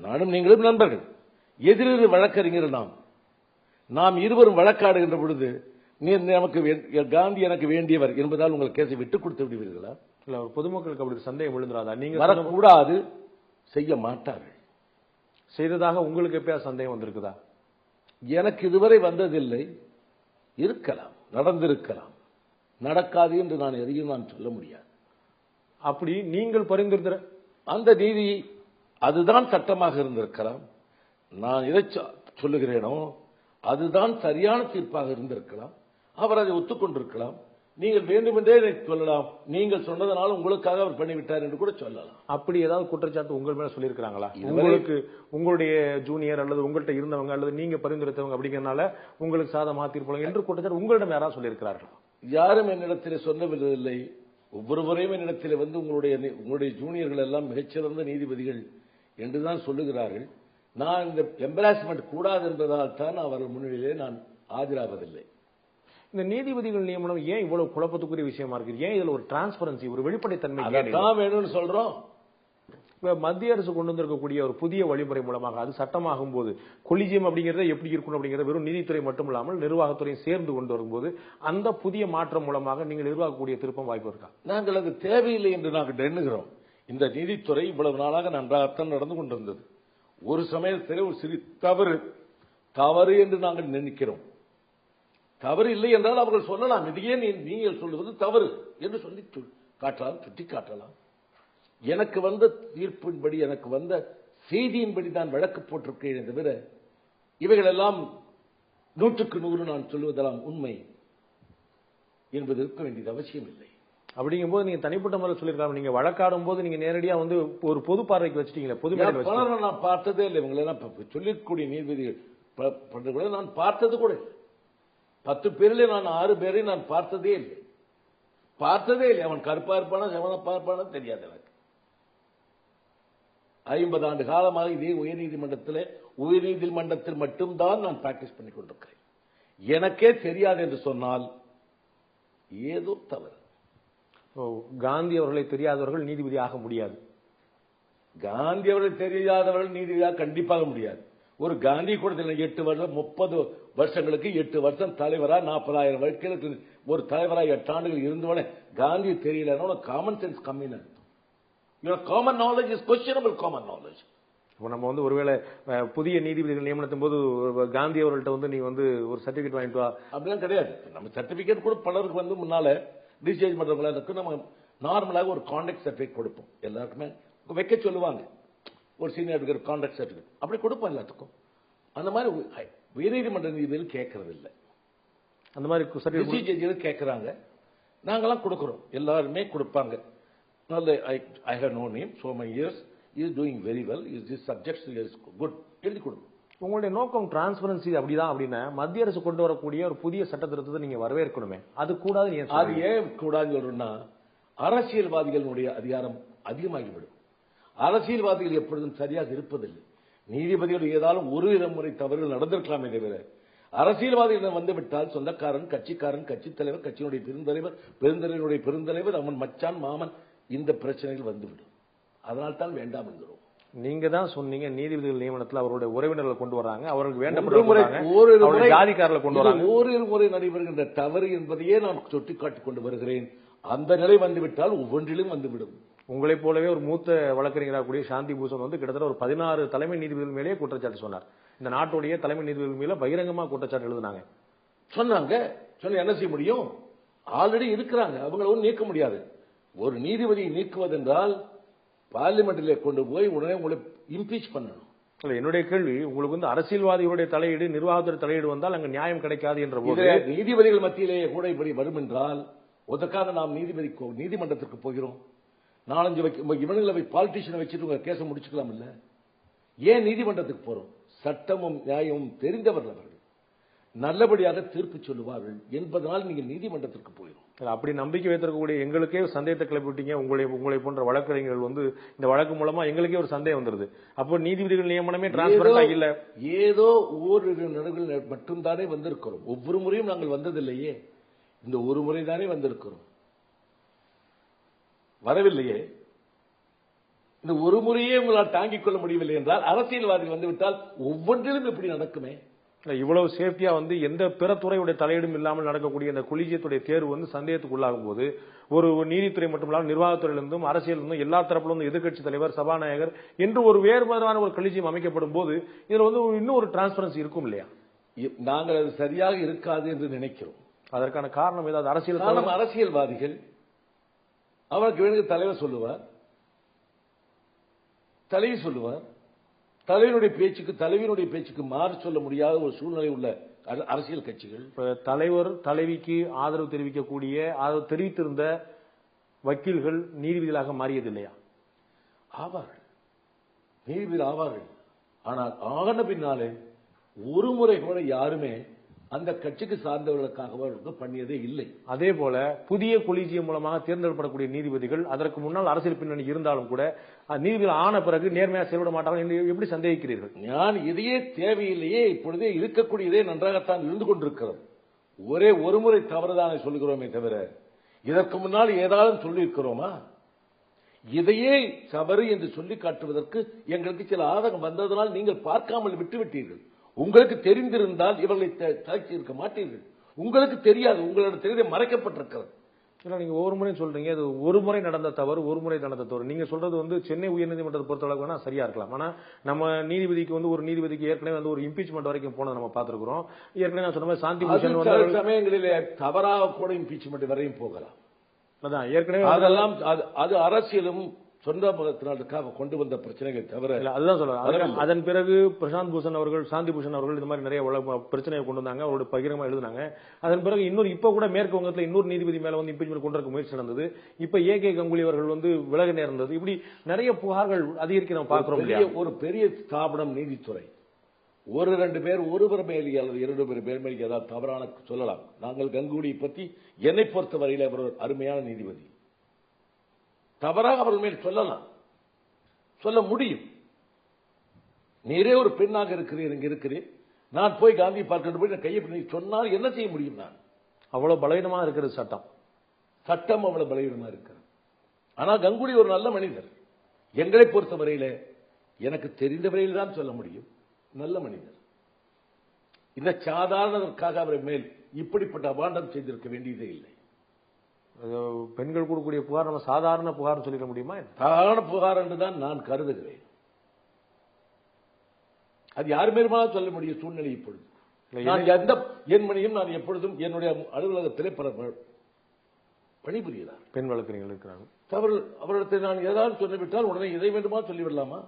நானும் நீங்களும் நண்பர்கள், எதிரெதிர் வழக்கறிஞர்கள். நாம் இருவரும் வழக்காடுகின்ற பொழுது நமக்கு காந்தி எனக்கு வேண்டியவர் என்பதால் உங்கள் கேஸை விட்டுக் கொடுத்து விடுவீர்களா? இல்ல, பொதுமக்களுக்கு அப்படி சந்தேகம் விழுந்துடாதா? நீங்க வரக்கூடாது, செய்ய மாட்டார்கள். செய்ததாக உங்களுக்கு எப்பயாவது சந்தேகம் வந்திருக்குதா? எனக்கு இதுவரை வந்ததில்லை. இருக்கலாம், நடந்திருக்கலாம், நடக்காது என்று நான் எதையும் நான் சொல்ல முடியாது. அப்படி நீங்கள் பரிந்துரைத்த அந்த நீதி அதுதான் சட்டமாக இருந்திருக்கலாம். நான் எதை சொல்லுகிறேனோ அதுதான் சரியான தீர்ப்பாக இருந்திருக்கலாம். அவர் அதை ஒத்துக்கொண்டிருக்கலாம். நீங்கள் வேண்டுமென்றே சொல்லலாம், நீங்கள் சொன்னதனால உங்களுக்காக அவர் பண்ணிவிட்டார் என்று கூட சொல்லலாம். அப்படி ஏதாவது குற்றச்சாட்டு உங்கள் மேல சொல்லியிருக்கிறாங்களா? உங்களுக்கு உங்களுடைய ஜூனியர் அல்லது உங்கள்கிட்ட இருந்தவங்க அல்லது நீங்க பரிந்துரைத்தவங்க அப்படிங்கறதுனால உங்களுக்கு சாதகமா தீர்ப்பு என்று குற்றச்சாட்டு உங்களிடம் யாராவது சொல்லியிருக்கிறார்களா? யாரும் என்னிடத்தில் சொல்லவில்லை. ஒவ்வொரு முறையும் என்னிடத்தில் வந்து உங்களுடைய ஜூனியர்கள் எல்லாம் மிகச்சிறந்த நீதிபதிகள் என்றுதான் சொல்லுகிறார்கள். நான் இந்த எம்பராஸ்மெண்ட் கூடாது என்பதால் தான் அவர் முன்னிலையிலே நான் ஆஜராவதில்லை. இந்த நீதிபதிகள் நியமனம் ஏன் இவ்வளவு குழப்பத்துக்குரிய விஷயமா இருக்கு? ஏன் இதுல ஒரு டிரான்ஸ்பரன்சி, ஒரு வெளிப்படைத்தன்மை தான் வேணும்னு சொல்றோம். மத்திய அரசு கொண்டு வந்திருக்கக்கூடிய ஒரு புதிய வழிமுறை மூலமாக அது சட்டமாகும் போது கொலிஜியம் அப்படிங்கறத எப்படி இருக்கணும் அப்படிங்கறத வெறும் நீதித்துறை மட்டும் இல்லாமல் நிர்வாகத்துறையும் சேர்ந்து கொண்டு வரும்போது அந்த புதிய மாற்றம் மூலமாக நீங்கள் நிர்வாகக்கூடிய திருப்பம் வாய்ப்பு இருக்கா? நாங்கள் அது தேவையில்லை என்று நாங்கள் எண்ணுகிறோம். இந்த நீதித்துறை இவ்வளவு நாளாக நன்றாகத்தான் நடந்து கொண்டிருந்தது. ஒரு சமயத்தில் ஒரு சிறு தவறு என்று நாங்கள் நினைக்கிறோம். தவறு இல்லை என்றால் அவர்கள் சொல்லலாம், இதையே நீங்கள் சொல்லுவது தவறு என்று சொல்லி காட்டலாம், சுட்டி காட்டலாம். எனக்கு வந்த தீர்ப்பின்படி, எனக்கு வந்த செய்தியின்படி தான் வழக்கு போட்டிருக்கிறேன் தவிர இவைகள் எல்லாம் 100க்கு 100 நான் சொல்வதெல்லாம் உண்மை என்பது இருக்க வேண்டியது அவசியம் இல்லை. அப்படிங்கும் போது நீங்க தனிப்பட்ட முறையில் சொல்லிருக்கலாம், நீங்க வழக்காடும் போது நீங்க நேரடியா வந்து ஒரு பொது பார்வைக்கு வச்சுட்டீங்களா? பொது நான் பார்த்ததே இல்லை. இவங்களெல்லாம் சொல்லிக்கூடிய நீதிபதிகள் நான் பார்த்தது கூட 10 பேரிலே நான் 6 பேரை நான் பார்த்ததே இல்லை. அவன் கருப்பா இருப்பானா செவனப்பா இருப்பானா தெரியாது எனக்கு. 50 ஆண்டு காலமாக இதே உயர்நீதிமன்றத்தில் மட்டும்தான் நான் பிராக்டிஸ் பண்ணி கொண்டிருக்கிறேன். எனக்கே தெரியாது என்று சொன்னால் ஏதோ தவறு. காந்தி அவர்களை தெரியாதவர்கள் நீதிபதி ஆக முடியாது. காந்தி அவர்களை தெரியாதவர்கள் நீதிபதியாக கண்டிப்பாக முடியாது. ஒரு காந்தி கூட 8 வருஷம் 30 வருஷங்களுக்கு 8 வருஷம் தலைவரா 40,000 வழக்குகளுக்கு ஒரு தலைவரா 8 ஆண்டுகள் இருந்தவனே காந்தி தெரியலன்னா காமன் சென்ஸ் கம்மின்னு. Common knowledge is questionable common knowledge. இப்போ நம்ம வந்து ஒருவேளை புதிய நீதிபதிகள் நியமனத்தின் போது காந்தி அவர்கள்ட்ட வந்து நீ வந்து ஒரு சர்டிபிகேட் வாங்கிட்டு வா அப்படிலாம் கிடையாது. நம்ம சர்டிபிகேட் கூட பலருக்கு வந்து முன்னால டிஸ்சார்ஜ் பண்றவங்களுக்கு நம்ம நார்மலாக ஒரு கான்டாக்ட் சர்டிபிகேட் கொடுப்போம். எல்லாருக்குமே வைக்க சொல்லுவாங்க, ஒரு சீனியர் கான்டாக்ட் சர்டிபிகேட் அப்படி கொடுப்போம் எல்லாத்துக்கும். அந்த மாதிரி உயர்நீதிமன்ற நீதிபதிகள் கேட்கறது இல்லை. அந்த மாதிரி சர்டிபிகேட் கேட்கறாங்க, நாங்கெல்லாம் கொடுக்கிறோம், எல்லாருமே கொடுப்பாங்க. I have known him so many years, he is doing very well, his subjects is good எழுதி கொடுக்கும். உங்களுடைய நோக்கம் டிரான்ஸ்பரன்சி அப்படிதான் அப்படின்னா மத்திய அரசு கொண்டு வரக்கூடிய ஒரு புதிய சட்ட திருத்தத்தை நீங்க வரவேற்கணுமே, அது கூடாது. அது ஏன் கூடாது சொல்றோம்னா அரசியல்வாதிகளுடைய அதிகாரம் அதிகமாகிவிடும். அரசியல்வாதிகள் எப்பொழுதும் சரியாக இருப்பதில்லை. நீதிபதிகள் ஏதாலும் ஒரு முறை தவறுகள் நடந்திருக்கலாமே தவிர அரசியல்வாதிகளிடம் வந்துவிட்டால் சொந்தக்காரன், கட்சிக்காரன், கட்சித் தலைவர், கட்சியினுடைய பெருந்தலைவருடைய பெருந்தலைவர், அவன் மச்சான், மாமன், இந்த பிரச்சனைகள் வந்துவிடும். அதனால் தான் வேண்டாம் என்கிறோம். நீங்க தான் சொன்னீங்க நீதிபதிகள் நியமனத்தில் அவருடைய உறவினர்களை கொண்டு வராங்க, அவர்களுக்கு வேண்டப்பட்ட ஜாதிக்காரர்களை கொண்டு வராங்க. ஓரிரு முறை நடைபெறுகின்ற தவறு என்பதையே நான் சுட்டிக்காட்டிக் கொண்டு வருகிறேன். அந்த நிலை வந்துவிட்டால் ஒவ்வொன்றிலும் வந்துவிடும். உங்களைப் போலவே ஒரு மூத்த வழக்கறிஞராக கூடிய சாந்தி பூஷன் வந்து கிட்டத்தட்ட ஒரு 16 தலைமை நீதிபதிகள் மேலேயே குற்றச்சாட்டு சொன்னார். இந்த நாட்டுடைய தலைமை நீதிபதிகள் மேல பகிரங்கமா குற்றச்சாட்டு எழுதினாங்க. சொன்னாங்க. என்ன செய்ய முடியும்? ஆல்ரெடி இருக்கிறாங்க, அவங்களை ஒன்றும் நீக்க முடியாது. ஒரு நீதிபதியை நீக்குவதென்றால் பார்லிமெண்ட்டிலே கொண்டு போய் உடனே உங்களை இம்பீச் பண்ணணும். என்னுடைய கேள்வி, உங்களுக்கு வந்து அரசியல்வாதிகளுடைய தலையீடு, நிர்வாகத்துறை தலையீடு வந்தால் அங்க நியாயம் கிடைக்காது என்ற போது நீதிபதிகள் மத்தியிலேயே கூட இப்படி வரும் என்றால் அதற்காக நாம் நீதிமன்றத்திற்கு போகிறோம். 4-5 இவனுங்களை பாலிட்டிஷியனை வச்சுட்டு கேச முடிச்சுக்கலாம் இல்ல? ஏன் நீதிமன்றத்துக்கு போறோம்? சட்டமும் நியாயமும் தெரிந்தவர்கள் அவர்கள் நல்லபடியாக தீர்ப்பு சொல்லுவார்கள் என்பதனால் நீங்கள் நீதிமன்றத்திற்கு போயிடும். அப்படி நம்பிக்கை வைத்திருக்கக்கூடிய எங்களுக்கே சந்தேகத்தை கிளப்பிட்டீங்க. உங்களை போன்ற வழக்கறிஞர்கள் வந்து இந்த வழக்கு மூலமா எங்களுக்கே ஒரு சந்தேகம் வந்துருது. அப்போ நீதிபதிகள் நியமனமே டிரான்ஸ்பரண்டா இல்ல, ஏதோ ஓரிரு நடுகள் மட்டும்தானே வந்திருக்கிறோம். ஒவ்வொரு முறையும் நாங்கள் வந்ததில்லையே, இந்த ஒரு முறை தானே வந்திருக்கிறோம், வரவில்லையே. இந்த ஒரு முறையே உங்களால் தாங்கிக் கொள்ள முடியவில்லை என்றால் அரசியல்வாதிகள் வந்துவிட்டால் ஒவ்வொன்றிலும் எப்படி நடக்குமே? இவ்வளவு சேஃப்டியா வந்து எந்த பிற துறையுடைய தலையீடும் இல்லாமல் நடக்கக்கூடிய இந்த கொலிஜியத்துடைய தேர்வு வந்து சந்தேகத்துக்குள்ளாகும் போது ஒரு நீதித்துறை மட்டுமில்லாமல் நிர்வாகத்துறையிலிருந்தும் அரசியலிருந்தும் எல்லா தரப்பிலும் எதிர்க்கட்சி தலைவர், சபாநாயகர் என்று ஒரு வேறுபாடான ஒரு கொலிஜியம் அமைக்கப்படும் போது இதுல வந்து இன்னும் ஒரு டிரான்ஸ்பரன்சி இருக்கும் இல்லையா? நாங்கள் அது சரியாக இருக்காது என்று நினைக்கிறோம். அதற்கான காரணம் ஏதாவது அரசியல்வாதிகள் அவருக்கு வேண்டிய தலைவர் சொல்லுவார், தலைவி சொல்லுவார், தலைவியினுடைய பேச்சுக்கு மாறு சொல்ல முடியாத ஒரு சூழ்நிலை உள்ள அரசியல் கட்சிகள். தலைவர் தலைவிக்கு ஆதரவு தெரிவித்திருந்த வக்கீல்கள் நீதிபதிகளாக மாறியது இல்லையா? ஆவார்கள், நீதிபதி ஆவார்கள். ஆனால் ஆன பின்னாலே ஒரு முறை கூட யாருமே அந்த கட்சிக்கு சார்ந்தவர்களுக்காக பண்ணியதே இல்லை. அதே போல புதிய கொலிஜியம் மூலமாக தேர்ந்தெடுக்கப்படக்கூடிய நீதிபதிகள் அதற்கு முன்னால் அரசியல் பின்னணி இருந்தாலும் கூட நீதிபதிகள் ஆன பிறகு நேர்மையாக செயல்பட மாட்டார்கள் என்று எப்படி சந்தேகிக்கிறீர்கள்? நான் இதையே தேவையில்லையே, இப்பொழுதே இருக்கக்கூடியதே நன்றாகத்தான் இருந்து கொண்டிருக்கிறது. ஒரே ஒரு முறை தவறுதானே சொல்லுகிறோமே தவிர இதற்கு முன்னால் ஏதாவது சொல்லியிருக்கிறோமா? இதையே தவறு என்று சொல்லி காட்டுவதற்கு எங்களுக்கு சில ஆதங்கம் வந்ததனால் நீங்கள் பார்க்காமல் விட்டுவிட்டீர்கள். உங்களுக்கு தெரிந்திருந்தால் இவர்களை தாக்கி இருக்க மாட்டீர்கள். உங்களுக்கு தெரியாது, உங்களிடம் தெரியாத மறைக்கப்பட்டிருக்கிறது. நீங்க ஒவ்வொரு முறை சொல்றீங்க இது ஒரு முறை நடந்த தவறு, ஒரு முறை நடந்த தவறு. நீங்க சொல்றது வந்து சென்னை உயர்நீதிமன்றத்தை பொறுத்தளவுக்கு வேணா சரியா இருக்கலாம். ஆனா நம்ம நீதிபதிக்கு வந்து ஒரு நீதிபதிக்கு ஏற்கனவே வந்து ஒரு இம்பீச்மெண்ட் வரைக்கும் போனதை நம்ம பார்த்திருக்கிறோம். ஏற்கனவே நான் சொன்ன மாதிரி சாந்தி பூஷன் சமயங்களிலே தவறாக கூட இம்பீச்மெண்ட் வரையும் போகலாம். அதான் ஏற்கனவே அதெல்லாம் அது அரசியலும் சொந்த மதத்தினருக்காக கொண்டு வந்த பிரச்சனைகள் தவிர அதுதான் சொல்றேன். அதன் பிறகு பிரசாந்த் பூஷன் அவர்கள், சாந்தி பூஷன் அவர்கள் இந்த மாதிரி நிறைய பிரச்சனையை கொண்டு வந்தாங்க, அவரோட பகிரமா எழுதினாங்க. அதன் பிறகு இப்ப கூட மேற்கு வங்கத்தில் இன்னொரு நீதிபதி மேல வந்து இம்பீச்மெண்ட் கொண்டு வர முயற்சி நடந்தது. இப்ப ஏகே கங்குலி அவர்கள் வந்து விலக நேர்ந்தது. இப்படி நிறைய புகார்கள் அதிகரிக்க நம்ம பார்க்கிறோம். ஒரு பெரிய ஸ்தாபனம் நீதித்துறை, ஒரு 2 பேர் ஒருவர் மேலே அல்லது 2 பேர் மேலே ஏதாவது தவறான சொல்லலாம். நாங்கள் கங்குலியை பற்றி என்னை பொறுத்தவரையில் அவர் ஒரு அருமையான நீதிபதி, தவறாக அவர்கள் மேல் சொல்லலாம், சொல்ல முடியும். நீரே ஒரு பெண்ணாக இருக்கிறீர், இங்க இருக்கிறேன், நான் போய் காந்தி பார்க்க போய் கையை பண்ணி சொன்னால் என்ன செய்ய முடியும்? நான் அவ்வளவு பலவீனமா இருக்கிறது சட்டம் அவ்வளவு பலவீனமா இருக்கிறது. ஆனால் கங்குலி ஒரு நல்ல மனிதர். எங்களை பொறுத்தவரையில எனக்கு தெரிந்தவரையில் தான் சொல்ல முடியும், நல்ல மனிதர். இந்த சாதாரணதற்காக அவரை மேல் இப்படிப்பட்ட அபாண்டம் செய்திருக்க வேண்டியதே இல்லை. பெண்கள் கூடக்கூடிய புகார் நம்ம சாதாரண புகார் சொல்லிட முடியுமா? சாதாரண புகார் என்றுதான் நான் கருதுகிறேன். அது யார் மேலுமா சொல்ல முடியும் சூழ்நிலை. இப்பொழுது நான் எந்த என் மணியும் நான் எப்பொழுதும் என்னுடைய அலுவலகத்திலே பணிபுரியலாம். பெண் வழக்கறிஞர்கள் இருக்கிறாங்க. தவறு அவரிடத்தில் நான் ஏதாவது சொல்லிவிட்டால் உடனே எதை வேண்டுமா சொல்லிவிடலாமா?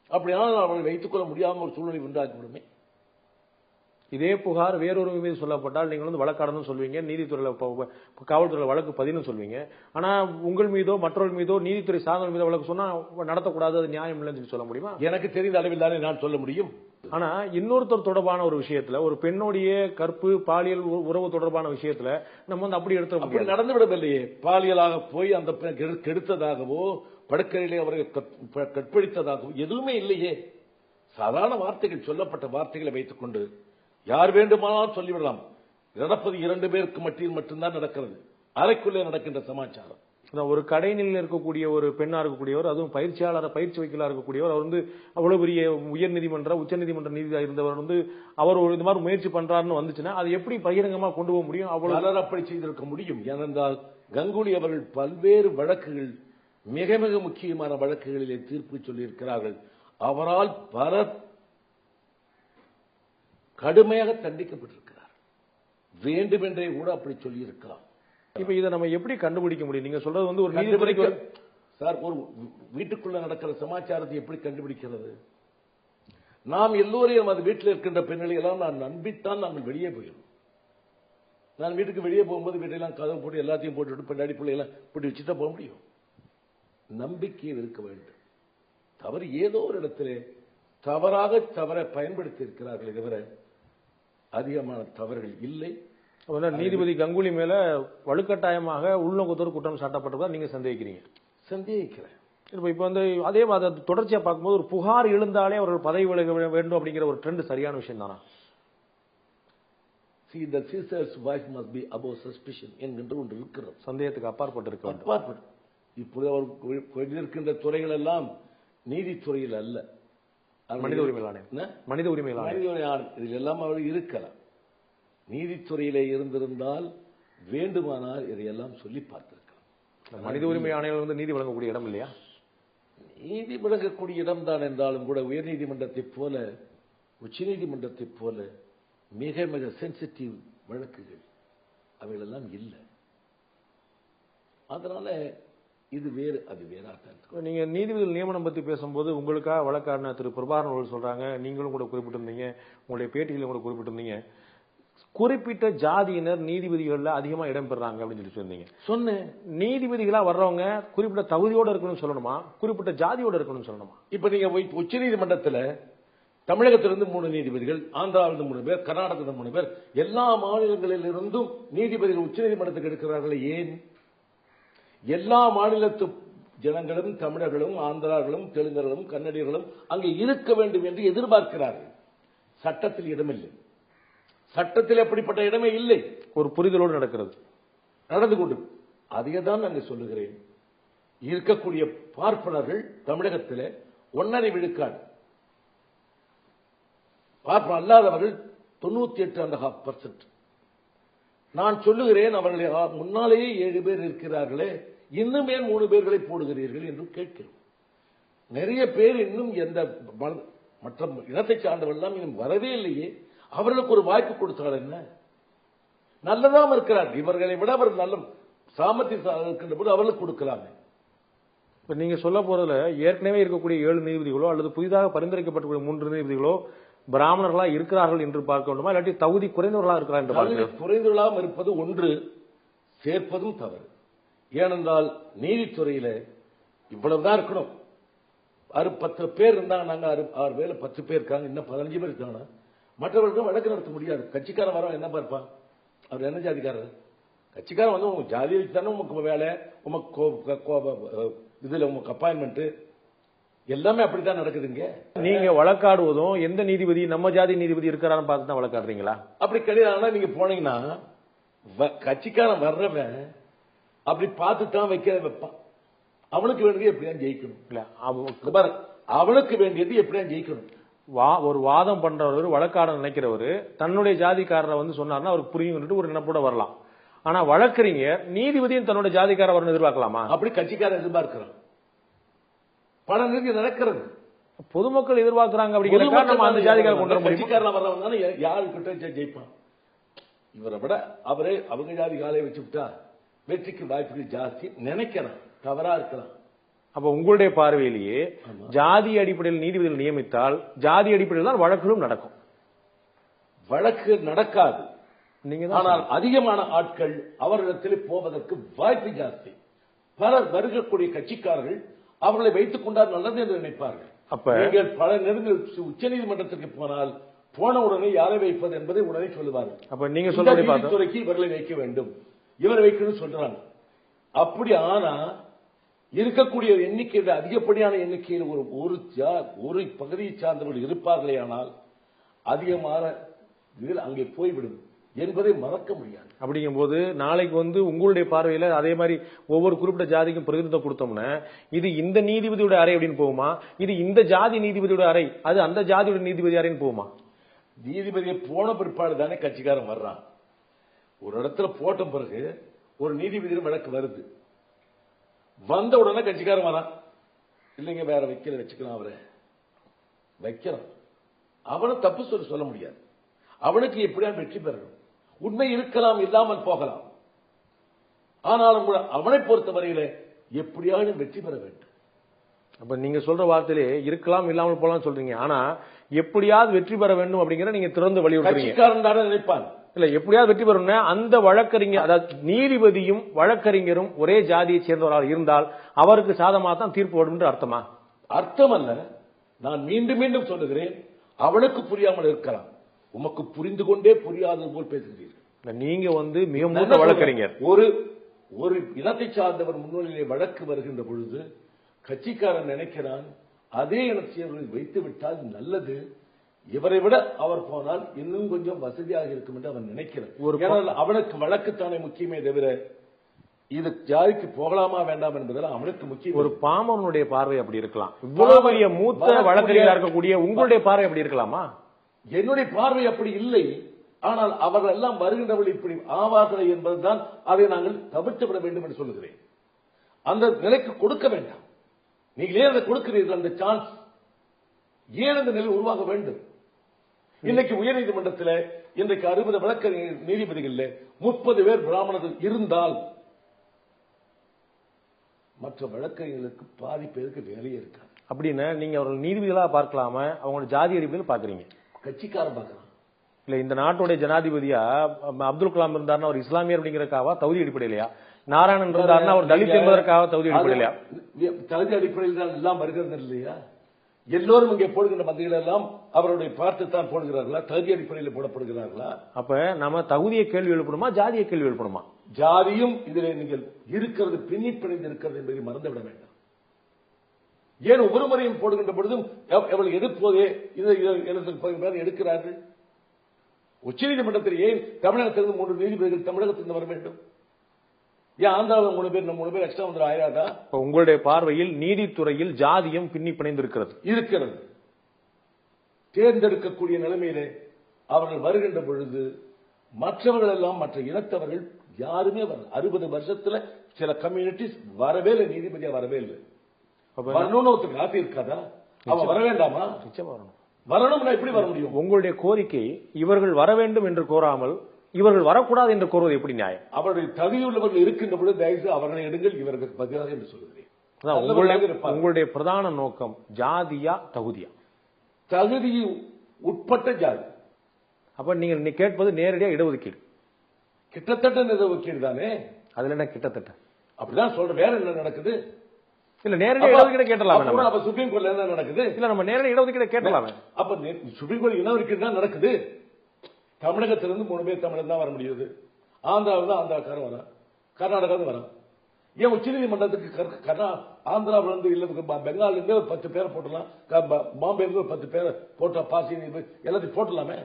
அப்படியானால் அவர்களை வைத்துக் கொள்ள முடியாமல் ஒரு சூழ்நிலை உண்டாக்கிவிடுமே. இதே புகார் வேறொரு மீது சொல்லப்பட்டால் நீங்கள் வந்து வழக்காடணும் சொல்வீங்க, நீதித்துறையில் காவல்துறையில் வழக்கு பதினு சொல்வீங்க. ஆனா உங்கள் மீதோ மற்றவர்கள் மீதோ நீதித்துறை சார்ந்த மீதோ வழக்கு சொன்னா நடத்தக்கூடாது, அது நியாயம் இல்லைன்னு சொல்ல முடியுமா? எனக்கு தெரிந்த அளவில் தானே நான் சொல்ல முடியும். ஆனா இன்னொருத்தர் தொடர்பான ஒரு விஷயத்துல, ஒரு பெண்ணுடைய கற்பு பாலியல் உறவு தொடர்பான விஷயத்துல நம்ம வந்து அப்படி எடுத்து நடந்துவிடவில்லையே. பாலியலாக போய் அந்த கெடுத்ததாகவோ படுக்கையிலே அவரை கற்பழித்ததாகவும் எதுவுமே இல்லையே. சாதாரண வார்த்தைகள், சொல்லப்பட்ட வார்த்தைகளை வைத்துக் கொண்டு யார் வேண்டுமானாலும் சொல்லிவிடலாம். நடப்பது 2 பேருக்கு மத்தியில் மட்டும்தான் நடக்கிறது, அறைக்குள்ளே நடக்கின்ற சமாச்சாரம். ஒரு கடைநிலையில் இருக்கக்கூடிய ஒரு பெண்ணா இருக்கக்கூடியவர், அதுவும் பயிற்சி வைக்கலா இருக்கக்கூடியவர், அவர் அவ்வளவு பெரிய உயர் நீதிமன்ற உச்ச நீதிமன்ற நீதியாக இருந்தவர் அவர் இந்த மாதிரி முயற்சி பண்றாருன்னு வந்துச்சுன்னா அது எப்படி பகிரங்கமா கொண்டு போக முடியும்? அவ்வளவு அப்படி செய்திருக்க முடியும். ஏனென்றால் கங்குலி அவர்கள் பல்வேறு வழக்குகள், மிக மிக முக்கியமான வழக்குகளிலே தீர்ப்பு சொல்லியிருக்கிறார்கள். அவரால் பலர் கடுமையாக தண்டிக்கப்பட்டிருக்கிறார். வேண்டுமென்றே கூட அப்படி சொல்லியிருக்கலாம். இப்ப இதை நம்ம எப்படி கண்டுபிடிக்க முடியும்? நீங்க சொல்றது ஒரு நீதிபதிக்கு சார், ஒரு வீட்டுக்குள்ள நடக்கிற சமாச்சாரத்தை எப்படி கண்டுபிடிக்கிறது? நாம் எல்லோரையும் அது வீட்டில் இருக்கின்ற பெண்களை எல்லாம் நான் நம்பித்தான் நாங்கள் வெளியே போயிடும். நான் வீட்டுக்கு வெளியே போகும்போது வீட்டையெல்லாம் கதவு போட்டு எல்லாத்தையும் போட்டுவிட்டு பின்னாடி பிள்ளையெல்லாம் போட்டு வச்சுட்டா போக முடியும்? நம்பிக்கையை இருக்க வேண்டும். தவறு ஏதோ ஒரு இடத்திலே தவறை பயன்படுத்தி இருக்கிறார்கள் தவிர அதிகமான தவறுகள் இல்லை. நீதிபதி கங்குலி மேல வலுக்கட்டாயமாக உள்நோக்கத்தோடு குற்றம் சாட்டப்பட்டதா நீங்க சந்தேகிக்கிறீங்க? சந்தேகிக்கிறேன். இப்ப அதே மாதிரி தொடர்ச்சியா பார்க்கும்போது ஒரு புகார் எழுந்தாலே அவர்கள் பதவி விலக வேண்டும் அப்படிங்கிற ஒரு ட்ரெண்ட் சரியான விஷயம் தானா? See, the sister's wife must be above suspicion என்கின்ற ஒன்று இருக்கிறது. சந்தேகத்துக்கு அப்பாற்பட்டு இருக்க வேண்டும். அப்பாற்பட்டு. இப்போது அவர் இருக்கின்ற துறைகள் எல்லாம் நீதித்துறையில் அல்ல, மனித உரிமை ஆணையம். இதில் எல்லாம் அவர் இருக்கலாம். நீதித்துறையிலே இருந்திருந்தால் வேண்டுமானால் இதையெல்லாம் சொல்லி பார்த்திருக்கலாம். மனித உரிமை ஆணையம் நீதி வழங்கக்கூடிய இடம் இல்லையா? நீதி வழங்கக்கூடிய இடம் தான் என்றாலும் கூட உயர் நீதிமன்றத்தை போல உச்ச நீதிமன்றத்தை போல மிக மிக சென்சிட்டிவ் வழக்குகள் அவைகளெல்லாம் இல்லை. அதனால இது வேறு, அது வேறாத்தான். நீங்க நீதிபதிகள் நியமனம் பத்தி பேசும்போது உங்களுக்காக வழக்காடின திரு பிரபாகரன் அவர்கள் சொல்றாங்க, நீங்களும் கூட குறிப்பிட்டிருந்தீங்க, உங்களுடைய பேட்டிகளும் கூட குறிப்பிட்டிருந்தீங்க, குறிப்பிட்ட ஜாதியினர் நீதிபதிகள்ல அதிகமா இடம்பெறாங்க அப்படின்னு சொன்னீங்க. சொன்னேன். நீதிபதிகளா வர்றவங்க குறிப்பிட்ட தகுதியோட இருக்கணும்னு சொல்லணுமா, குறிப்பிட்ட ஜாதியோட இருக்கணும்னு சொல்லணுமா? இப்ப நீங்க உச்ச நீதிமன்றத்தில் தமிழகத்திலிருந்து 3 நீதிபதிகள், ஆந்திராவிலிருந்து 3 பேர், கர்நாடகத்திலிருந்து 3 பேர், எல்லா மாநிலங்களில் இருந்தும் நீதிபதிகள் உச்ச நீதிமன்றத்துக்கு எடுக்கிறார்கள். ஏன்? எல்லா மாநிலத்து ஜனங்களும், தமிழர்களும், ஆந்திரார்களும், தெலுங்கர்களும், கன்னடியர்களும் அங்கே இருக்க வேண்டும் என்று எதிர்பார்க்கிறார்கள். சட்டத்தில் இடமில்லை. சட்டத்தில் அப்படிப்பட்ட இடமே இல்லை. ஒரு புரிதலோடு நடந்து கொண்டு அதையே தான் நாங்கள் சொல்லுகிறேன். இருக்கக்கூடிய பார்ப்பனர்கள் தமிழகத்தில் 1.5 விழுக்காடு, பார்ப்பன அல்லாதவர்கள் 98.5%. நான் சொல்லுகிறேன், அவர்களை முன்னாலேயே 7 பேர் இருக்கிறார்களே, இன்னுமே 3 பேர்களை போடுகிறீர்கள் என்று கேட்கிறோம். நிறைய பேர் இன்னும் எந்த மற்ற இனத்தை சார்ந்தவர்கள் இன்னும் வரவே இல்லையே. அவர்களுக்கு ஒரு வாய்ப்பு கொடுத்தால் என்ன? நல்லதாம் இருக்கிறார். இவர்களை விட அவர் நல்ல சாமர்த்தியம் இருக்கின்ற போது அவர்களுக்கு கொடுக்கலாமே. இப்ப நீங்க சொல்ல போறதுல ஏற்கனவே இருக்கக்கூடிய 7 நீதிபதிகளோ அல்லது புதிதாக பரிந்துரைக்கப்பட்டக்கூடிய 3 நீதிபதிகளோ பிராமணர்களா இருக்கிறார்கள் என்று பார்க்க வேண்டுமா, இல்லாட்டி தகுதி குறைந்தவர்களா இருக்கிறார் என்று பார்க்க? குறைந்தவர்களாக இருப்பது ஒன்று, சேர்ப்பதும் தவறு. ஏனென்றால் நீதித்துறையில இவ்வளவுதான் இருக்கணும். 10 பேர் இருந்தாங்க, நாங்க 6 பேர்ல 10 பேர் இருக்காங்க, இன்னும் 15 பேர் இருக்காங்க. மற்றவர்களுக்கும் வழக்கு நடத்த முடியாது. கட்சிக்காரன் வர என்ன பார்ப்பான்? அவர் என்ன ஜாதிக்காரர்? கட்சிக்காரன் வந்து உங்க ஜாதியை வச்சு தானே உங்களுக்கு வேலை, இதுல உங்களுக்கு அப்பாயின்மெண்ட் எல்லாமே அப்படித்தான் நடக்குதுங்க. நீங்க வழக்காடுவதும் எந்த நீதிபதி நம்ம ஜாதி நீதிபதி இருக்கிறான்னு பார்த்து தான் வழக்காடுறீங்களா? அப்படி கிடையாது. நீங்க போனீங்கன்னா கட்சிக்காரன் வர்றவன் அப்படி பார்த்துதான் வைப்பான். அவனுக்கு வேண்டியது எப்படியா ஜெயிக்கணும் இல்ல, அவனுக்கு வேண்டியது எப்படியா ஜெயிக்கணும். ஒரு வாதம் பண்றவர், வழக்காட நினைக்கிறவரு தன்னுடைய ஜாதிக்காரரை வந்து சொன்னார்னா அவருக்கு புரியும் ஒரு நினைப்போட வரலாம். ஆனா வழக்கறிஞர் நீதிபதியும் தன்னுடைய ஜாதிக்கார வரணும் எதிர்பார்க்கலாமா? அப்படி கட்சிக்காரன் எதிர்பார்க்கிறான். பல நிதி நடக்கிறது. பொதுமக்கள் எதிர்பார்க்கிறாங்க அப்படிங்கிற நம்ம அந்த ஜாதிக்கார கொண்டு வர முடியும். கட்சிக்காரன் வர்றவங்க யாருக்கிட்ட ஜெயிப்பான்? இவரை விட அவரே அவங்க ஜாதி காலையை வச்சு விட்டா வெற்றிக்கு வாய்ப்புகள் ஜாஸ்தி நினைக்கிறான். தவறா இருக்கலாம். அப்ப உங்களுடைய பார்வையிலேயே ஜாதி அடிப்படையில் நீதிபதிகள் நியமித்தால் ஜாதி அடிப்படையில் தான் வழக்குகளும் நடக்கும். வழக்கு நடக்காது. ஆனால் அதிகமான ஆட்கள் அவரிடத்தில் போவதற்கு வாய்ப்பு ஜாஸ்தி. பலர் வருகக்கூடிய கட்சிக்காரர்கள் அவர்களை வைத்துக் கொண்டால் நல்லது என்று நினைப்பார்கள். அப்ப நீங்கள் பல நெருங்கில் உச்ச நீதிமன்றத்திற்கு போனால் போன உடனே யாரை வைப்பது என்பதை உடனே சொல்லுவார்கள். அப்ப நீங்க சொல்ற துறைக்கு இவர்களை வைக்க வேண்டும், இவரை வைக்கணும் சொல்றாங்க. அப்படி ஆனா இருக்கக்கூடிய எண்ணிக்கையில் அதிகப்படியான எண்ணிக்கையில் ஒரு பகுதியை சார்ந்தவர்கள் இருப்பார்களே ஆனால் அதிகமான அங்கே போய்விடும் என்பதை மறக்க முடியாது. அப்படிங்கும் போது நாளைக்கு உங்களுடைய பார்வையில அதே மாதிரி ஒவ்வொரு குறிப்பிட்ட ஜாதிக்கும் பிரதிநிதித்துவம் கொடுத்தோம்னா இது இந்த நீதிபதியோட அறை அப்படின்னு போகுமா, இது இந்த ஜாதி நீதிபதியோட அறை அது அந்த ஜாதியோட நீதிபதி அறைன்னு போகுமா? நீதிபதியை போன பிற்பாடு தானே கட்சிக்காரன் வர்றான். ஒரு இடத்துல போட்ட பிறகு ஒரு நீதிபதியின் வழக்கு வருது, வந்த உடனே கட்சிக்காரன் வரான், இல்லைங்க வேற வச்சுக்கலாம், அவரை வைக்கலாம். அவனை தப்பு சொல்ல முடியாது. அவனுக்கு எப்படியா வெற்றி பெறணும். உண்மை இருக்கலாம், இல்லாமல் போகலாம். ஆனாலும் கூட அவனை பொறுத்தவரையில எப்படியாவது வெற்றி பெற வேண்டும். அப்ப நீங்க சொல்ற வார்த்தையிலே இருக்கலாம் இல்லாமல் போலாம் சொல்றீங்க. ஆனா எப்படியாவது வெற்றி பெற வேண்டும் அப்படிங்கிற நீங்க திறந்து வலியுறுத்துறீங்க. கட்சிக்காரன் தானே நினைப்பான். இல்ல எப்படியாவது வெற்றி பெறணும்னா அந்த வழக்கறிஞர், அதாவது நீதிபதியும் வழக்கறிஞரும் ஒரே ஜாதியை சேர்ந்தவராக இருந்தால் அவருக்கு சாதமாக தான் தீர்ப்பு வரும் என்று அர்த்தமா? அர்த்தம் அல்ல. நான் மீண்டும் மீண்டும் சொல்லுகிறேன், அவனுக்கு புரியாமல் இருக்கலாம், உமக்கு புரிந்து கொண்டே புரியாதது போல் பேசுகிறீர்கள். நீங்க மிக மூத்த வழக்கறிஞர். ஒரு இனத்தை சார்ந்தவர் முன்னிலையிலே வழக்கு வருகின்ற பொழுது கட்சிக்காரன் நினைக்கிறான் அதே இனத்தை வைத்து விட்டால் நல்லது, இவரை விட அவர் போனால் இன்னும் கொஞ்சம் வசதியாக இருக்கும் என்று அவன் நினைக்கிறான். அவனுக்கு வழக்குத்தானே முக்கியமே தவிர இது ஜாதிக்கு போகலாமா வேண்டாம் என்பதெல்லாம் அவனுக்கு முக்கியம். ஒரு பாமரனுடைய பார்வை அப்படி இருக்கலாம், இவ்வளவு பெரிய மூத்த வழக்கறிஞராக இருக்கக்கூடிய உங்களுடைய பார்வை அப்படி இருக்கலாமா? என்னுடைய பார்வை அப்படி இல்லை. ஆனால் அவர்கள் எல்லாம் வருகின்றவர்கள் இப்படி ஆவார்கள் என்பதுதான் அதை நாங்கள் தவிர்த்து விட வேண்டும் என்று சொல்லுகிறேன். அந்த நிலைக்கு கொடுக்க வேண்டாம். நீங்கள் ஏன் அதை கொடுக்கிறீர்கள்? அந்த சான்ஸ் ஏன் அந்த நிலை உருவாக வேண்டும்? இன்னைக்கு உயர்நீதிமன்றத்தில் இன்றைக்கு 60 வழக்கறிஞர் நீதிபதிகள் 30 பேர் பிராமணர்கள் இருந்தால் மற்ற வழக்கறிஞர்களுக்கு பாதி பேருக்கு வேலையே இருக்காது. அப்படின்னு நீங்க அவர்கள் நீதிபதிகளா பார்க்கலாம அவங்களோட ஜாதி அடிப்படையில் பாக்குறீங்க? கட்சிக்காரன் பார்க்கலாம். இல்ல இந்த நாட்டுடைய ஜனாதிபதியா அப்துல் கலாம் இருந்தாருன்னா அவர் இஸ்லாமியர் அப்படிங்கறதுக்காக தகுதி அடிப்படையிலையா? நாராயணன் இருந்தாருன்னா அவர் தலித் என்பதற்காக தகுதி அடிப்படையிலையா? தகுதி அடிப்படையில் தான் எல்லாம் வருகிறது இல்லையா? எல்லோரும் இங்கே போடுகின்ற மந்திரிகள் எல்லாம் அவருடைய பார்த்துத்தான் போடுகிறார்களா? தகுதி அடிப்படையில் போடப்படுகிறார்களா? அப்ப நம்ம தகுதியை கேள்வி எழுப்பணுமா, ஜாதியை கேள்வி எழுப்பணுமா? ஜாதியும் இதில் நீங்கள் இருக்கிறது பின்னிப்பிணைந்து இருக்கிறது என்பதை மறந்துவிட வேண்டாம். ஏன் ஒவ்வொரு முறையும் போடுகின்ற பொழுதும் எவ்வளவு எதிர்ப்போதே எடுக்கிறார்கள். உச்சநீதிமன்றத்தில் ஏன் தமிழகத்திலிருந்து 3 நீதிபதிகள் தமிழகத்திலிருந்து வர வேண்டும்? ஏன் ஆந்திராவில் 3 பேர் எக்ஸ்ட்ரா வந்து ஆயிராதா? உங்களுடைய பார்வையில் நீதித்துறையில் ஜாதியம் பின்னி பிணைந்து இருக்கிறது. தேர்ந்தெடுக்கக்கூடிய நிலைமையிலே அவர்கள் வருகின்ற பொழுது மற்றவர்கள் எல்லாம் மற்ற இனத்தவர்கள் யாருமே வர 60 வருஷத்துல சில கம்யூனிட்டிஸ் வரவே இல்லை, நீதிபதியா வரவே இல்லை. வரணும்னு ஒருத்தருக்கு ஆசை இருக்காதா? அவன் வர வேண்டாமா? நிச்சயமா வரணும். வரணும்னா எப்படி வர முடியும்? உங்களுடைய கோரிக்கை இவர்கள் வர வேண்டும் என்று கோராமல் இவர்கள் வரக்கூடாது என்று கோருவது எப்படி நியாயம்? அவருடைய தகுதியுள்ளவர்கள் இருக்கின்ற பொழுது தயவுசெய்து அவர்களை எடுங்கள், இவர்களுக்கு பதிலாக என்று சொல்கிறேன். உங்களுடைய பிரதான நோக்கம் ஜாதியா தகுதியா? தகுதி உட்பட்ட ஜாதி. அப்ப நீங்க கேட்பது நேரடியா இடஒதுக்கீடு. கிட்டத்தட்ட இடஒதுக்கீடு தானே. அதுல என்ன கிட்டத்தட்ட? அப்படிதான் சொல்ற. வேற என்ன நடக்குது? இல்ல நேரடியா இடஒதுக்கீடு கேட்டலாமே. அப்ப சுப்ரீம் கோர்ட்ல என்ன நடக்குது? இல்ல நம்ம நேரடியா இடஒதுக்கீடு கேட்டலாமே. அப்ப சுப்ரீம் கோர்ட் இடஒதுக்கீடு தான் நடக்குது. தமிழகத்திலிருந்து 3 பேர் தமிழகம் தான் வர முடியுது. ஆந்திராவில் தான் ஆந்திராக்காரன் வர, கர்நாடகாவில் வர. ஏன் உச்சநீதிமன்றத்துக்கு ஆந்திராவிலிருந்து இல்ல பெங்கால் இருந்து ஒரு 10 பேரை போட்டலாம், பாம்பே இருந்து ஒரு 10 பேரை போட்டா பாசி எல்லாத்தையும் போட்டலாமே.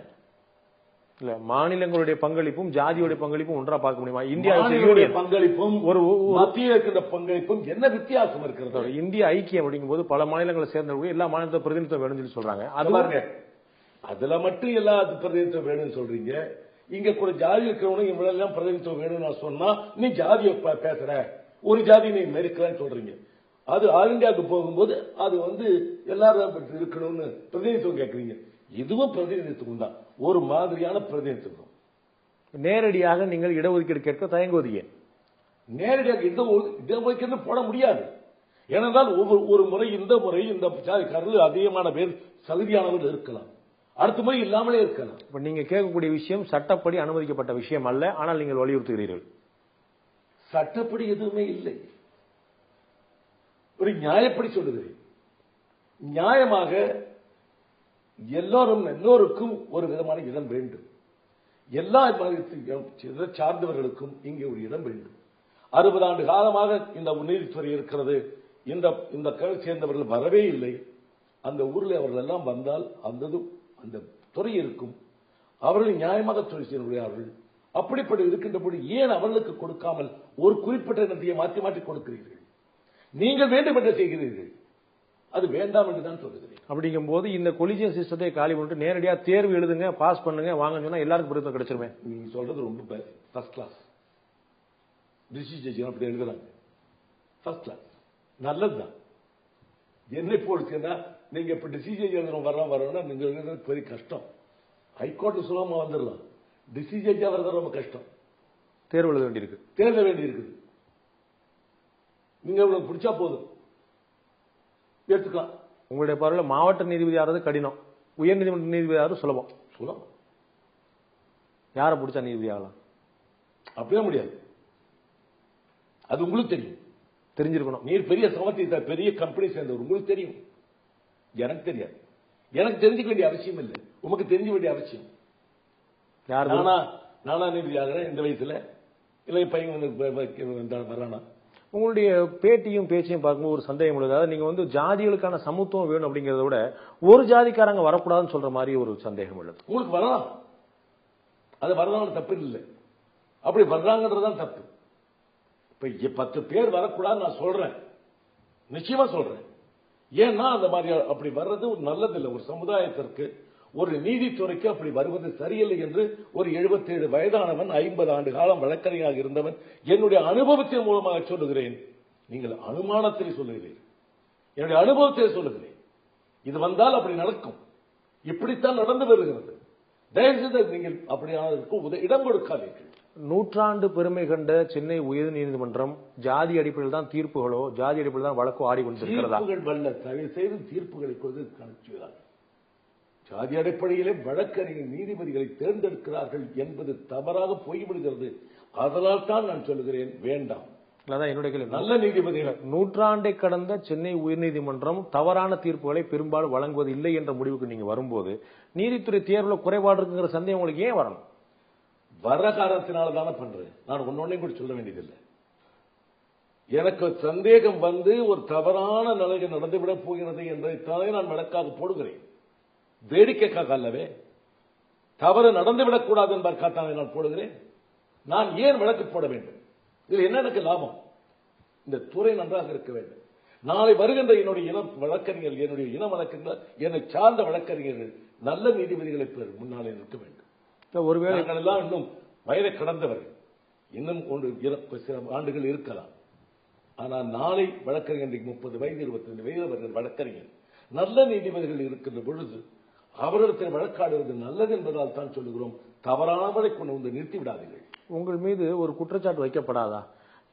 இல்ல மாநிலங்களுடைய பங்களிப்பும் ஜாதியுடைய பங்களிப்பும் ஒன்றா பார்க்க முடியுமா? இந்தியா பங்களிப்பும் ஒரு மத்திய இருக்கின்ற பங்களிப்பும் என்ன வித்தியாசம் இருக்கிறது? இந்திய ஐக்கியம் அப்படிங்கும் போது பல மாநிலங்களை சேர்ந்தவங்க எல்லா மாநிலத்தை பிரதிநிதித்துவம் வேணும்னு சொல்லி சொல்றாங்க. அது பாருங்க, அதுல மட்டும் எல்லா பிரதிநிதித்துவம் வேணும்னு சொல்றீங்க. இங்க கூட ஜாதி இருக்கிறவனும் இவ்வளவு பிரதிநிதித்துவம் வேணும்னு நான் சொன்னா நீ ஜாதியை பேசுற, ஒரு ஜாதி நீ மெரிக்கலான்னு சொல்றீங்க. அது ஆல் இந்தியாவுக்கு போகும்போது அது எல்லாரும் இருக்கணும்னு பிரதிநிதித்துவம் கேட்கறீங்க. இதுவும் பிரதிநிதித்துவம் தான், ஒரு மாதிரியான பிரதிநிதித்துவம். நேரடியாக நீங்கள் இடஒதுக்கீடு கேட்க தயங்குவது ஏன்? நேரடியாக இடஒதுக்கீடு போட முடியாது. ஏனென்றால் ஒரு முறை இந்த ஜாதிக்காரர்கள் அதிகமான பேர் தகுதியானவர்கள் இருக்கலாம், அடுத்த முறை இல்லாமலே இருக்கலாம். இப்ப நீங்க கேட்கக்கூடிய விஷயம் சட்டப்படி அனுமதிக்கப்பட்ட விஷயம் அல்ல, ஆனால் நீங்கள் வலியுறுத்துகிறீர்கள். சட்டப்படி எதுவுமே இல்லை, ஒரு நியாயப்படி சொல்லுகிறேன். நியாயமாக எல்லோருக்கும் ஒரு விதமான இடம் வேண்டும். எல்லா சார்ந்தவர்களுக்கும் இங்கே ஒரு இடம் வேண்டும். 60 ஆண்டு காலமாக இந்த நீதித்துறை இருக்கிறது. இந்த கட்சியை சேர்ந்தவர்கள் வரவே இல்லை. அந்த ஊரில் அவர்கள் எல்லாம் வந்தால் அந்த துறை இருக்கும். அவர்கள் நியாயமாக தொழில் செய்கிறார்கள். அப்படிப்பட்ட இருக்கின்ற போது ஏன் அவர்களுக்கு கொடுக்காமல் ஒரு குறிப்பிட்ட இடத்தையே மாற்றி மாற்றி கொடுக்கிறீர்கள்? நீங்கள் வேண்டும் என்று செய்கிறீர்கள். அது வேண்டாம் என்று தான் சொல்லுகிறேன். அப்படிங்கும் போது இந்த கொலிஜியன் சிஸ்டத்தை காலி பண்ணிட்டு நேரடியா தேர்வு எழுதுங்க, பாஸ் பண்ணுங்க, வாங்க சொன்னா எல்லாருக்கும் விருப்பம் கிடைச்சிருமே. நீங்க சொல்றது ரொம்ப ஃபர்ஸ்ட் கிளாஸ். டிசிஷன் அப்படி எழுதுறாங்க. ஃபர்ஸ்ட் கிளாஸ் நல்லதுதான். என்னை போடுச்சுன்னா நீங்க இப்ப டிசிஷன் எழுதணும் வரோம்னா நீங்க எழுதுறது பெரிய கஷ்டம். ஹைகோர்ட் சுலபமா வந்துடலாம். டிசிஷன் வர்றது ரொம்ப கஷ்டம். தேர்வு எழுத வேண்டியிருக்கு. நீங்க உங்களுக்கு பிடிச்சா போதும் எடுத்துக்கலாம். உங்களுடைய பார்வையில் மாவட்ட நீதிபதி ஆறது கடினம், உயர்நீதிமன்ற நீதிபதி ஆறது சுலபம். யாரை பிடிச்சா நீதிபதி ஆகலாம்? அப்படியே முடியாது. அது உங்களுக்கு தெரியும், தெரிஞ்சிருக்கணும். நீர் பெரிய சமத்தி பெரிய கம்பெனி சேர்ந்தவர், உங்களுக்கு தெரியும். எனக்கு தெரியாது. எனக்கு தெரிஞ்சுக்க வேண்டிய அவசியம் இல்லை. உமக்கு தெரிஞ்ச வேண்டிய அவசியம். நானா நீதிபதி ஆகிறேன் இந்த வயசுல, இல்லை பையன் வரானா? உங்களுடைய பேட்டியும் பேச்சையும் பார்க்கும்போது ஒரு சந்தேகம் உள்ளது. அதாவது நீங்க ஜாதிகளுக்கான சமத்துவம் வேணும் அப்படிங்கறத விட ஒரு ஜாதிக்காரங்க வரக்கூடாதுன்னு சொல்ற மாதிரி ஒரு சந்தேகம் உள்ளது. உங்களுக்கு வரலாம், அது வரலாம், தப்பு இல்லை. அப்படி வர்றாங்கன்றதுதான் தப்பு. இப்ப 10 பேர் வரக்கூடாது நான் சொல்றேன், நிச்சயமா சொல்றேன். ஏன்னா அந்த மாதிரி அப்படி வர்றது நல்லது இல்லை. ஒரு சமுதாயத்திற்கு, ஒரு நீதித்துறைக்கு அப்படி வருவது சரியில்லை என்று ஒரு 77 வயதானவன், 50 ஆண்டு காலம் வழக்கறிஞராக இருந்தவன், என்னுடைய அனுபவத்தின் மூலமாக சொல்லுகிறேன். நீங்கள் அனுமானத்தில் சொல்லுகிறீர்கள், என்னுடைய அனுபவத்தை சொல்லுகிறேன். இது வந்தால் அப்படி நடக்கும், இப்படித்தான் நடந்து வருகிறது. தயவுசெய்து நீங்கள் அப்படியானதற்கு இடம் கொடுக்காதீர்கள். நூற்றாண்டு பெருமை கண்ட சென்னை உயர்நீதிமன்றம் ஜாதி அடிப்படையில் தான் தீர்ப்புகளோ, ஜாதி அடிப்படையில் தான் வழக்கோ ஆடிக்கொண்டிருக்கிறதா? தயவு செய்து தீர்ப்புகளை கணக்கு ஜாதி அடிப்படையிலே வழக்கறிஞர் நீதிபதிகளை தேர்ந்தெடுக்கிறார்கள் என்பது தவறாக போய்விடுகிறது. அதனால் தான் நான் சொல்லுகிறேன், வேண்டாம். என்னுடைய கேள்வி, நல்ல நீதிபதிகள். நூற்றாண்டை கடந்த சென்னை உயர்நீதிமன்றம் தவறான தீர்ப்புகளை பெரும்பாலும் வழங்குவது இல்லை என்ற முடிவுக்கு நீங்க வரும்போது நீதித்துறை தேர்வுல குறைபாடு இருக்குங்கிற சந்தேகம் உங்களுக்கு ஏன் வரணும்? வர காரணத்தினால்தானே பண்றேன். நான் ஒன்னொன்னையும் கூட சொல்ல வேண்டியதில்லை. எனக்கு சந்தேகம் வந்து ஒரு தவறான நிலையில் நடந்துவிடப் போகிறது என்பதைத்தானே நான் வழக்காக போடுகிறேன். வேடிக்கைக்காக அல்லவே, தவறு நடந்துவிடக் கூடாது என்பதற்காக நான் போடுகிறேன். நான் ஏன் வழக்கு போட வேண்டும்? இதில் என்ன எனக்கு லாபம்? இந்த துறை நன்றாக இருக்க வேண்டும். நாளை வருகின்ற என்னுடைய வழக்கறிஞர்கள், என்னுடைய இன வழக்கறிஞர்கள், என்னை சார்ந்த வழக்கறிஞர்கள் நல்ல நீதிபதிகளை முன்னாலே நிற்க வேண்டும். ஒருவேளை எல்லாம் இன்னும் வயதை கடந்தவர்கள், இன்னும் சில ஆண்டுகள் இருக்கலாம். ஆனால் நாளை வழக்கறிஞர் 30 வயது 25 வயது வழக்கறிஞர் நல்ல நீதிபதிகள் இருக்கின்ற பொழுது அவரிடத்தில் வழக்காடுவது நல்லது என்பதால் தான் சொல்லுகிறோம். தவறானவரை கொண்டு வந்து நிறுத்தி விடாதீர்கள். உங்கள் மீது ஒரு குற்றச்சாட்டு வைக்கப்படாதா?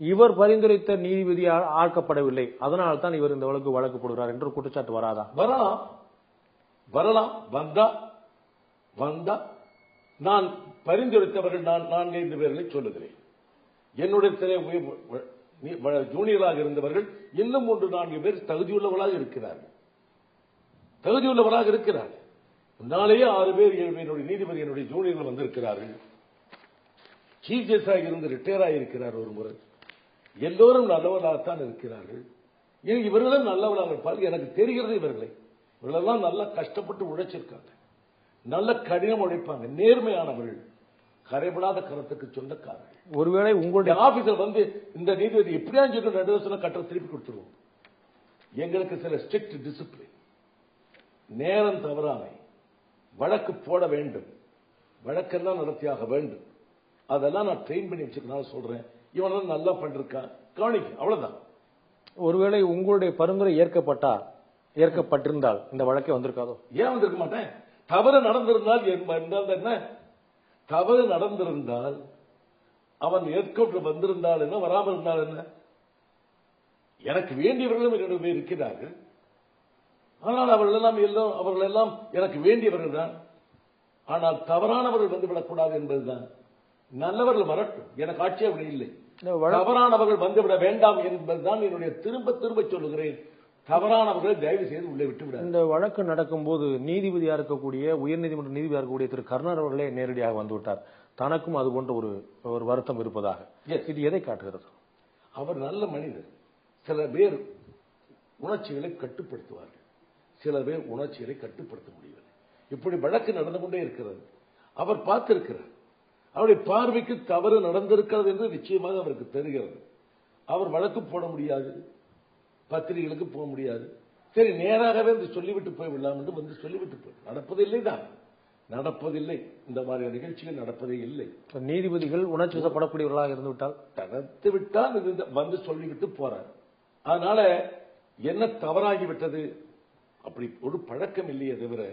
இவர் பரிந்துரைத்த நீதிபதி ஆக்கப்படவில்லை, அதனால் தான் இவர் இந்த வழக்கு போடுகிறார் என்ற ஒரு குற்றச்சாட்டு வராதா? வரலாம். வந்தா நான் பரிந்துரைத்தவர்கள் நான் 4-5 பேர்களை சொல்லுகிறேன். என்னுடைய சில ஜூனியராக இருந்தவர்கள் இன்னும் 3-4 பேர் தகுதியுள்ளவர்களாக இருக்கிறார்கள். முன்னாலேயே 6 பேர் 7 பேருடைய நீதிபதி என்னுடைய ஜூனியர்கள் வந்திருக்கிறார்கள். சீஃப் ஜஸ்டிஸாக இருந்து ரிட்டையர் ஆகியிருக்கிறார் ஒரு முறை. எல்லோரும் நல்லவர்களாகத்தான் இருக்கிறார்கள். இவர்களும் நல்லவர்களாக இருப்பார்கள். எனக்கு தெரிகிறது இவர்களெல்லாம் நல்லா கஷ்டப்பட்டு உழைச்சிருக்காங்க, நல்ல கடினம் உழைப்பாங்க, நேர்மையானவர்கள், கரைபடாத கருத்துக்கு சொந்தக்காரர்கள். ஒருவேளை உங்களுடைய ஆபீசர் வந்து இந்த நீதிபதி எப்படியா 2 வருஷம் கட்ட திருப்பி கொடுத்துருவோம். எங்களுக்கு சில ஸ்ட்ரிக்ட் டிசிப்ளின், நேரம் தவறாமை, வழக்கு போட வேண்டும், வழக்கெல்லாம் நடத்தியாக வேண்டும். அதெல்லாம் நான் ட்ரெயின் பண்ணி வச்சிருக்கனால சொல்றேன். இவனெல்லாம் நல்லா பண்ணிருக்கான், கவனிக்க, அவ்வளவுதான். ஒருவேளை உங்களுடைய பரிந்துரை ஏற்கப்பட்டிருந்தால் இந்த வழக்கே வந்திருக்காதோ? ஏன் வந்திருக்க மாட்டேன்? தவறு நடந்திருந்தால் என்ன? தவறு நடந்திருந்தால் அவன் ஏற்கொண்டு வந்திருந்தால் என்ன, வராமல் இருந்தால் என்ன? எனக்கு வேண்டியவர்களும் 2 பேர் இருக்கிறார்கள். ஆனால் அவர்கள் எல்லாம் எனக்கு வேண்டியவர்கள் தான். ஆனால் தவறானவர்கள் வந்துவிடக்கூடாது என்பதுதான். நல்லவர்கள் வரட்டும், எனக்கு ஆட்சேபனை இல்லை. தவறானவர்கள் வந்துவிட வேண்டாம் என்பதுதான் என்னுடைய திரும்ப சொல்லுகிறேன். தவறானவர்களை தயவு செய்து உள்ளே விட்டு விட. இந்த வழக்கு நடக்கும் போது நீதிபதியா இருக்கக்கூடிய, உயர்நீதிமன்ற நீதிபதியா இருக்கக்கூடிய திரு கருணார் அவர்களே நேரடியாக வந்துவிட்டார். தனக்கும் அது போன்ற ஒரு வருத்தம் இருப்பதாக. இது எதை காட்டுகிறது? அவர் நல்ல மனிதர். சில பேர் உணர்ச்சிகளை கட்டுப்படுத்துவார்கள், சில பேர் உணர்ச்சிகளை கட்டுப்படுத்த முடியவில்லை. இப்படி வழக்கு நடந்து கொண்டே இருக்கிறது. அவர் பார்த்திருக்கிறார், அவருடைய பார்வைக்கு தவறு நடந்திருக்கிறது என்று நிச்சயமாக அவருக்கு தெரிகிறது. அவர் வழக்கு போட முடியாது, பத்திரிகைகளுக்கு போக முடியாது. சரி, நேராகவே வந்து சொல்லிவிட்டு போய்விடலாம் என்று வந்து சொல்லிவிட்டு போய் நடப்பதில்லை தான், நடப்பதில்லை. இந்த மாதிரி நிகழ்ச்சிகள் நடப்பதே இல்லை. நீதிபதிகள் உணர்ச்சி வசப்படக்கூடியவர்களாக இருந்து விட்டால் தடுத்து விட்டால் வந்து சொல்லிவிட்டு போறார். அதனால என்ன தவறாகிவிட்டது? அப்படி ஒரு பழக்கம் இல்லையே தவிர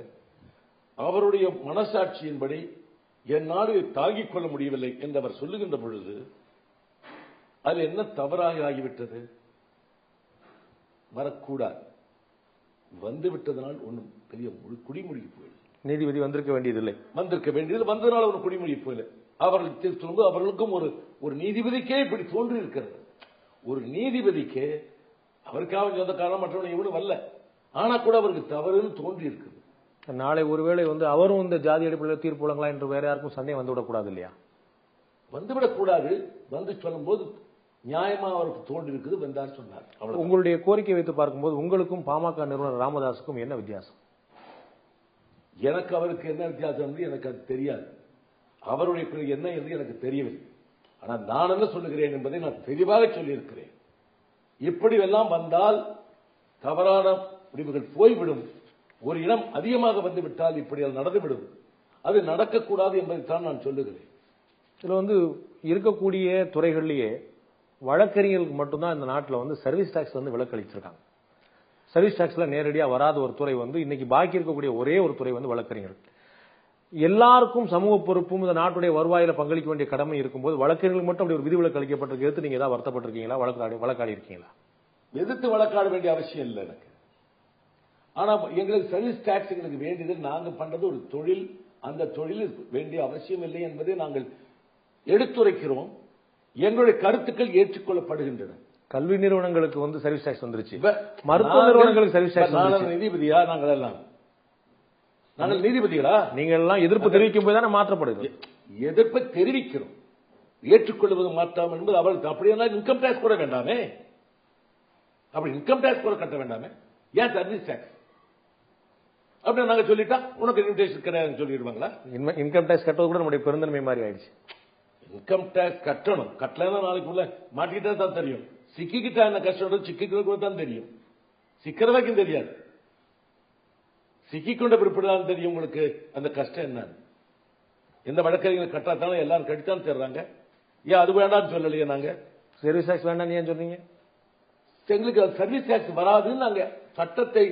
அவருடைய மனசாட்சியின்படி என்னால் தாங்கிக் கொள்ள முடியவில்லை என்று அவர் சொல்லுகின்ற பொழுது அது என்ன தவறாக ஆகிவிட்டது? வரக்கூடாது. வந்துவிட்டதனால் ஒன்றும் பெரிய குடிமொழி போயிடுது. நீதிபதி வந்திருக்க வேண்டியதில்லை, வந்திருக்க வேண்டியது வந்ததனால் ஒரு குடிமொழி போயில அவர்கள் அவர்களுக்கும் ஒரு நீதிபதிக்கே இப்படி தோன்றி இருக்கிறது. ஒரு நீதிபதிக்கு அவருக்காக சொந்த காரணம் மற்றவனை இவனு வரல, ஆனா கூட அவருக்கு தவறுன்னு தோன்றி இருக்குது. நாளை ஒருவேளை வந்து அவரும் இந்த ஜாதி அடிப்படையில் தீர்ப்பு வழங்கலாம் என்று வேற யாருக்கும் சந்தேகம் வந்துவிடக்கூடாது இல்லையா? வந்துவிடக்கூடாது. வந்து சொல்லும் போது நியாயமா அவருக்கு தோன்றி இருக்குது, வந்தார் சொன்னார். உங்களுடைய கோரிக்கை வைத்து பார்க்கும்போது உங்களுக்கும் பாமக நிறுவனர் ராமதாஸுக்கும் என்ன வித்தியாசம்? எனக்கு அவருக்கு என்ன வித்தியாசம் என்று எனக்கு அது தெரியாது. அவருடைய என்ன என்று எனக்கு தெரியவில்லை. ஆனால் நான் என்ன சொல்லுகிறேன் என்பதை நான் தெளிவாக சொல்லியிருக்கிறேன். இப்படி எல்லாம் வந்தால் தவறான முடிவுகள் போய்விடும். ஒரு இடம் அதிகமாக வந்துவிட்டால் இப்படி அது நடந்துவிடும். அது நடக்கக்கூடாது என்பதைத்தான் நான் சொல்லுகிறேன். இதுல வந்து இருக்கக்கூடிய துறைகளிலேயே வழக்கறிஞர்களுக்கு மட்டும்தான் இந்த நாட்டில் வந்து சர்வீஸ் டாக்ஸ் வந்து விலக்களிச்சிருக்காங்க. சர்வீஸ் டாக்ஸ்ல நேரடியா வராத ஒரு துறை வந்து இன்னைக்கு பாக்கி இருக்கக்கூடிய ஒரே ஒரு துறை வந்து வழக்கறிஞர்கள். எல்லாருக்கும் சமூக பொறுப்பும் இந்த நாட்டுடைய வருவாயில பங்களிக்க வேண்டிய கடமை இருக்கும்போது வழக்கறிஞர்களுக்கு மட்டும் அப்படி ஒரு விதிவிலக்கு அளிக்கப்பட்டிருக்கு. எடுத்து நீங்க ஏதாவது வருத்தப்பட்டிருக்கீங்களா? வழக்காடி இருக்கீங்களா? எதிர்த்து வழக்காட வேண்டிய அவசியம் இல்லை எனக்கு. ஆனா எங்களுக்கு சர்வீஸ் டாக்ஸ் எங்களுக்கு வேண்டியது. நாங்கள் பண்றது ஒரு தொழில், அந்த தொழில் வேண்டிய அவசியம் இல்லை என்பதை நாங்கள் எடுத்துரைக்கிறோம். எங்களுடைய கருத்துக்கள் ஏற்றுக்கொள்ளப்படுகின்றன. கல்வி நிறுவனங்களுக்கு வந்து சர்வீஸ் டாக்ஸ் வந்துருச்சு, மருத்துவ நிறுவனங்களுக்கு சர்வீஸ் டாக்ஸ் வந்துருச்சு. நீதிபதியா நாங்கள் எல்லாம்? நாங்கள் நீதிபதிகளா? நீங்க எல்லாம் எதிர்ப்பு தெரிவிக்கும் போது தானே மாற்றப்படுது. எதிர்ப்பை தெரிவிக்கிறோம், ஏற்றுக்கொள்வது மாற்றம் என்பது அவளுக்கு. அப்படியே இன்கம் டாக்ஸ் கூட வேண்டாமே, அப்படி இன்கம் டாக்ஸ் கூட கட்ட வேண்டாமே, ஏன் சர்வீஸ் டாக்ஸ்? அப்படி நாங்க சொல்லிட்டா உனக்கு இன்விடேஷன் கிடையாதுன்னு சொல்லிடுவாங்களா? இன்கம் டாக்ஸ் கட்டுவது கூட நம்முடைய பெருந்தன்மை மாதிரி ஆயிடுச்சு. இன்கம் டாக்ஸ் கட்டணும், கட்டலன்னா நாளைக்குள்ள மாட்டிக்கிட்டா தான் தெரியும். சிக்கிக்கிட்டா என்ன கஷ்டம், சிக்கிக்கிறதுக்கு தான் தெரியும், சிக்கிறதுக்கும் தெரியாது. சிக்கிக்கொண்ட பிற்பாடு தெரியும் உங்களுக்கு அந்த கஷ்டம் என்ன. எந்த வழக்கறிஞர்கள் கட்டாத்தானே எல்லாரும் கட்டித்தான் தர்றாங்க. ஏன் அது வேண்டாம்னு சொல்லலையே? நாங்க சர்வீஸ் டாக்ஸ் வேண்டாம் ஏன் சொன்னீங்க? எங்களுக்கு சர்வீஸ் டாக்ஸ் வராதுன்னு நாங்க சட்டத்தை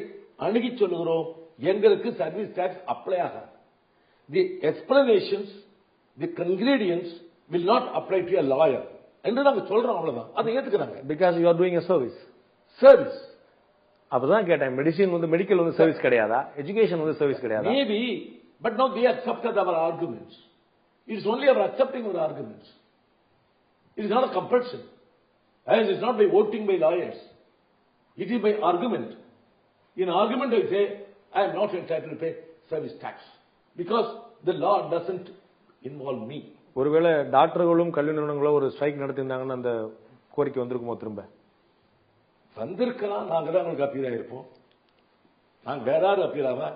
அணுகி சொல்லுகிறோம். எங்களுக்கு சர்வீஸ் டாக்ஸ் அப்ளை ஆகாது. தி எக்ஸ்பிளனேஷன்ஸ், தி கன்கிரீடியன்ஸ் will not apply to a lawyer என்று நாங்க சொல்றோம். அவ்வளவுதான். அதை ஏத்துக்கிறாங்க. Because you are doing a service. அப்பதான் கேட்டேன், மெடிசின் வந்து மெடிக்கல் வந்து சர்வீஸ் கிடையாதா? எஜுகேஷன் வந்து சர்வீஸ் கிடையாதா? Maybe, but now they accepted our arguments. It is only our accepting our arguments. It is not a compulsion. And it is not by voting by lawyers. It is by argument. In argument I say, I am not entitled to pay service tax because the law doesn't involve me. ஒருவேளை டாக்டர்களும் கல்வி நிறுவனங்களும் ஒரு strike நடத்திருந்தாங்கன்னு அந்த கோரிக்கை வந்திருக்குமோ? திரும்ப வந்திருக்கலாம். நாங்க தான் உங்களுக்கு அப்பீல் ஆயிருப்போம். நாங்க வேற யாரும் அப்பீல் ஆவா?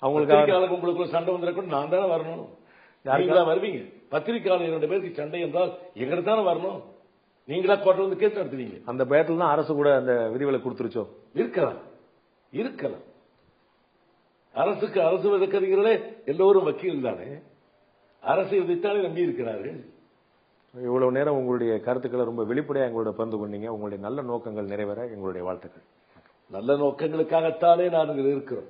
அவங்களுக்கு உங்களுக்கு சண்டை வந்திருக்கும், நான் தானே வரணும். நீங்களா வருவீங்க? பத்திரிகையாளர் 2 பேருக்கு சண்டை என்றால் எங்கிட்ட தானே வரணும். நீங்களா கோர்ட்ல வந்து கேஸ் நடத்துவீங்க. அந்த பேட்டில் தான் அரசு கூட அந்த விதிவிலக்கு கொடுத்துருச்சோ? இருக்கலாம். அரசுக்கு அரசு வழக்கறிஞர்களே எல்லோரும் வக்கீல் தானே, அரசை விதித்தானே நம்பி இருக்கிறார்கள். இவ்வளவு நேரம் உங்களுடைய கருத்துக்களை ரொம்ப வெளிப்படையா எங்களோட பகிர்ந்து கொண்டீங்க. உங்களுடைய நல்ல நோக்கங்கள் நிறைவேற எங்களுடைய வாழ்த்துக்கள். நல்ல நோக்கங்களுக்காகத்தானே நாங்கள் இருக்கிறோம்.